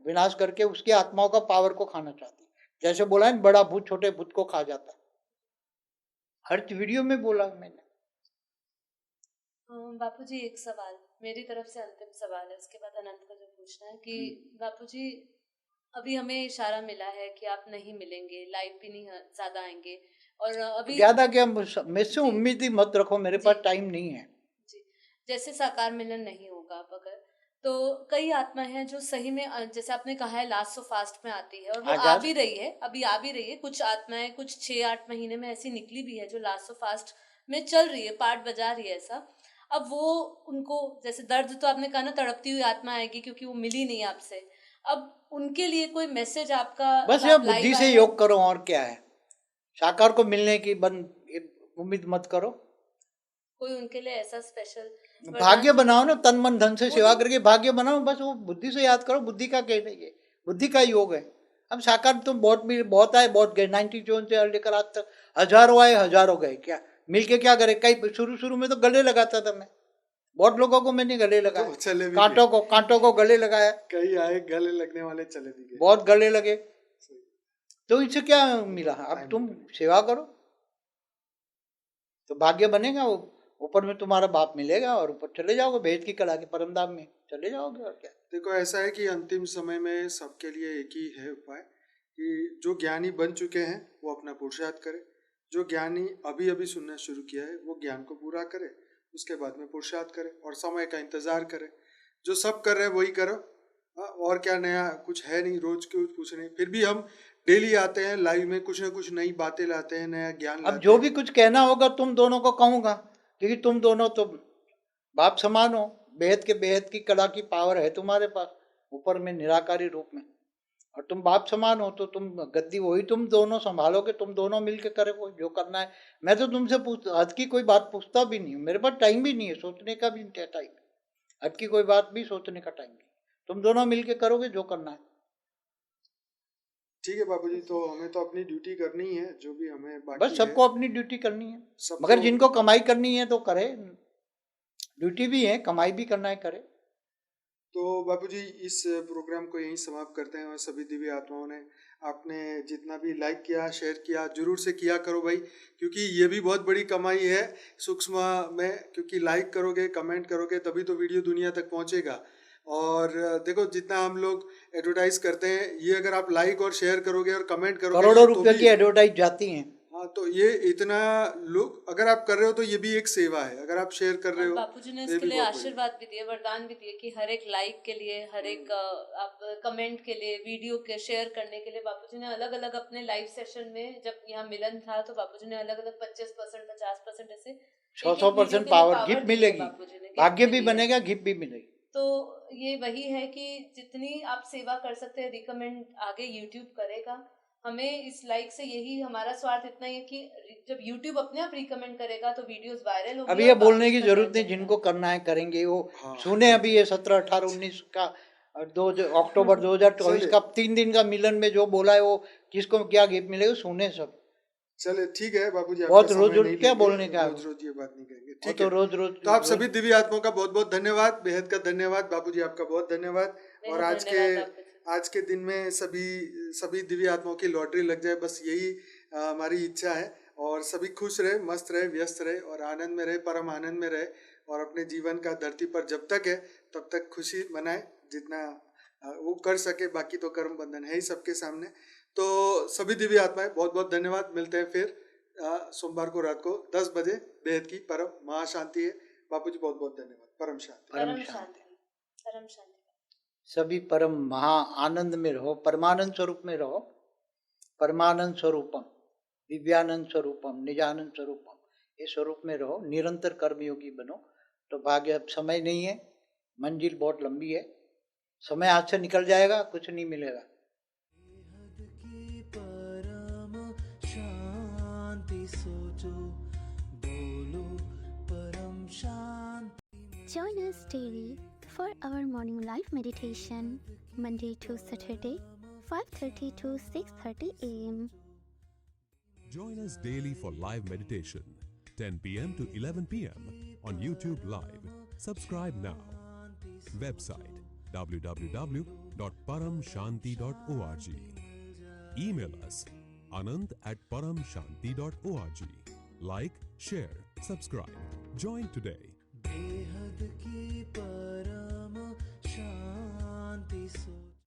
विनाश करके उसकी आत्माओं का पावर को खाना चाहती है। जैसे बोला है, बड़ा भूत छोटे भूत को खा जाता है, हर वीडियो में बोला मैंने। बापू जी, एक सवाल मेरी तरफ से, अंतिम सवाल है, उसके बाद अनंत को जो पूछना है कि बापू जी, अभी हमें इशारा मिला है कि आप नहीं मिलेंगे, लाइव भी नहीं ज्यादा आएंगे, और अभी ज्यादा क्या, मुझसे उम्मीद ही मत रखो, मेरे पास टाइम नहीं है जी। जैसे साकार मिलन नहीं होगा अब अगर, तो कई आत्मा है जो सही में, जैसे आपने कहा है लास्ट सो फास्ट में आती है, और वो आ भी रही है, अभी आ भी रही है। कुछ आत्माएं कुछ 6-8 महीने में ऐसी निकली भी है जो लास्ट सो फास्ट में चल रही है, पार्ट बजा रही है ऐसा। अब वो उनको, जैसे दर्द तो आपने कहा ना, तड़पती हुई आत्मा आएगी क्योंकि वो मिली नहीं आपसे। अब उनके लिए कोई मैसेज आपका? बस ये बुद्धि से योग करो, और क्या है। साकार को मिलने की उम्मीद मत करो। कोई उनके लिए ऐसा स्पेशल भाग्य बनाओ ना, तन मन धन से सेवा करके भाग्य बनाओ। बस वो बुद्धि से याद करो, बुद्धि का कहने ये, बुद्धि का योग है। अब साकार तो बहुत आए, बहुत गए, 94 से लेकर आज तक हजारों आए, हजारों गए। क्या मिलके क्या करे, कई शुरू में तो गले लगाता था मैं, बहुत लोगों को मैंने गले लगाया, तो कांटों को गले लगाया, कई आए गले लगने वाले, चले भी गए, बहुत गले लगे। तो इससे क्या मिला, अब तुम सेवा करो तो भाग्य बनेगा, वो ऊपर में तुम्हारा बाप मिलेगा, और ऊपर चले जाओगे, भेद की कला के परमधाम में चले जाओगे। और क्या, देखो ऐसा है कि अंतिम समय में सबके लिए एक ही है उपाय, कि जो ज्ञानी बन चुके हैं वो अपना पुरुषार्थ करे, जो ज्ञानी अभी अभी सुनना शुरू किया है वो ज्ञान को पूरा करे, उसके बाद में पुरुषार्थ करे और समय का इंतजार करे। जो सब कर रहे हैं वही करो, और क्या नया कुछ है नहीं, रोज के कुछ नहीं। फिर भी हम डेली आते हैं लाइव में, कुछ ना कुछ नई बातें लाते हैं, नया ज्ञान अब लाते जो हैं। भी कुछ कहना होगा तुम दोनों को कहूंगा, क्योंकि तुम दोनों तो बाप समान हो। बेहद के बेहद की कला की पावर है तुम्हारे पास, ऊपर में निराकारी रूप में, और तुम बाप समान हो, तो तुम गद्दी वही तुम दोनों संभालोगे, तुम दोनों मिलके करो जो करना है। मैं तो तुमसे हद की कोई बात पूछता भी नहीं हूँ, मेरे पास टाइम भी नहीं है, सोचने का भी नहीं टाइम, हद की कोई बात भी सोचने का टाइम नहीं। तुम दोनों मिलके करोगे जो करना है। ठीक है बाबूजी, तो हमें तो अपनी ड्यूटी करनी है, जो भी हमें बस बाकी है। सबको अपनी ड्यूटी करनी है, सब मगर तो- जिनको कमाई करनी है तो करे, ड्यूटी भी है, कमाई भी करना है, करे। तो बापूजी इस प्रोग्राम को यहीं समाप्त करते हैं। और सभी दिव्य आत्माओं ने आपने जितना भी लाइक किया, शेयर किया, जरूर से किया करो भाई, क्योंकि ये भी बहुत बड़ी कमाई है सूक्ष्म में, क्योंकि लाइक करोगे, कमेंट करोगे, तभी तो वीडियो दुनिया तक पहुंचेगा। और देखो जितना हम लोग एडवर्टाइज करते हैं, ये अगर आप लाइक और शेयर करोगे और कमेंट करोगे करोड़ों तो रुपए भी, की एडवर्टाइज जाती हैं। हाँ, तो ये इतना लोग अगर आप कर रहे हो तो ये भी एक सेवा है, अगर आप शेयर कर रहे और हो बापूजी ने तो ये इसके भी लिए बहुत बड़ी। आशीर्वाद भी दिए, वरदान भी दिए कि हर एक लाइक के लिए, हर एक आप कमेंट के लिए, वीडियो के शेयर करने के लिए बापूजी ने अलग अलग अपने लाइव सेशन में, जब यहाँ मिलन था तो बापूजी ने अलग अलग 25%, 50% ऐसे 100% पावर गिफ्ट मिलेगी, बापूजी ने भाग्य गिफ्ट भी मिली है। बनेगा, गिफ्ट भी मिलेगी। तो ये वही है कि जितनी आप सेवा कर सकते हैं, रिकमेंड आगे यूट्यूब करेगा। हमें इस लाइक से यही हमारा स्वार्थ इतना ही है कि जब यूट्यूब अपने आप रिकमेंड करेगा तो वीडियोस वायरल होगी। अभी ये और बोलने बापूजी की तक जरूरत नहीं, पहुंचेगा। जिनको करना है करेंगे वो। हाँ। सुने अभी ये 17, 18, 19 का और 2 अक्टूबर 2024 का 3 दिन का मिलन में जो बोला है, वो किसको क्या गिफ्ट मिलेगा, सुने सब। चले ठीक है बाबूजी, बहुत आपका रोज समय रोज नहीं क्या लेंगे, बोलने का है, रोज रोज ये बात नहीं करेंगे, वो ठीक तो है। रोज रोज तो आप रोज- सभी दिव्य आत्माओं का बहुत बहुत धन्यवाद, बेहद का धन्यवाद बाबूजी, आपका बहुत धन्यवाद। और बेहद धन्यवाद बापूजी। आज के दिन में सभी दिव्य आत्माओं की लॉटरी लग जाए, बस यही हमारी इच्छा है। और सभी खुश रहे, मस्त रहे, व्यस्त रहे और आनंद में रहे, परम आनंद में रहे। और अपने जीवन का धरती पर जब तक है तब तक खुशी मनाए, जितना वो कर सके, बाकी तो कर्म बंधन है ही सबके सामने। तो सभी दिव्य आत्माएं बहुत बहुत धन्यवाद, मिलते हैं फिर सोमवार को रात को 10 बजे। बेहद की परम महाशांति है बापूजी, बहुत बहुत धन्यवाद। परम शांति। परम शांति, परम शांति। सभी परम महा आनंद में रहो, परमानंद स्वरूप में रहो। परमानंद स्वरूपम, दिव्यानंद स्वरूपम, निजानंद स्वरूपम, ये स्वरूप में रहो, निरंतर कर्मयोगी बनो। तो भाग्य, अब समय नहीं है, मंजिल बहुत लंबी है, समय हाथ से निकल जाएगा, कुछ नहीं मिलेगा। परम शांति सोचो, बोलो परम शांति। Join us daily for our morning live meditation, Monday to Saturday, 5:30 to 6:30 a.m. Join us daily for live meditation, 10 p.m. to 11 p.m. on YouTube Live. Subscribe now. Website www.paramshanti.org. Email us anand@paramshanti.org. Like, share, subscribe. Join today.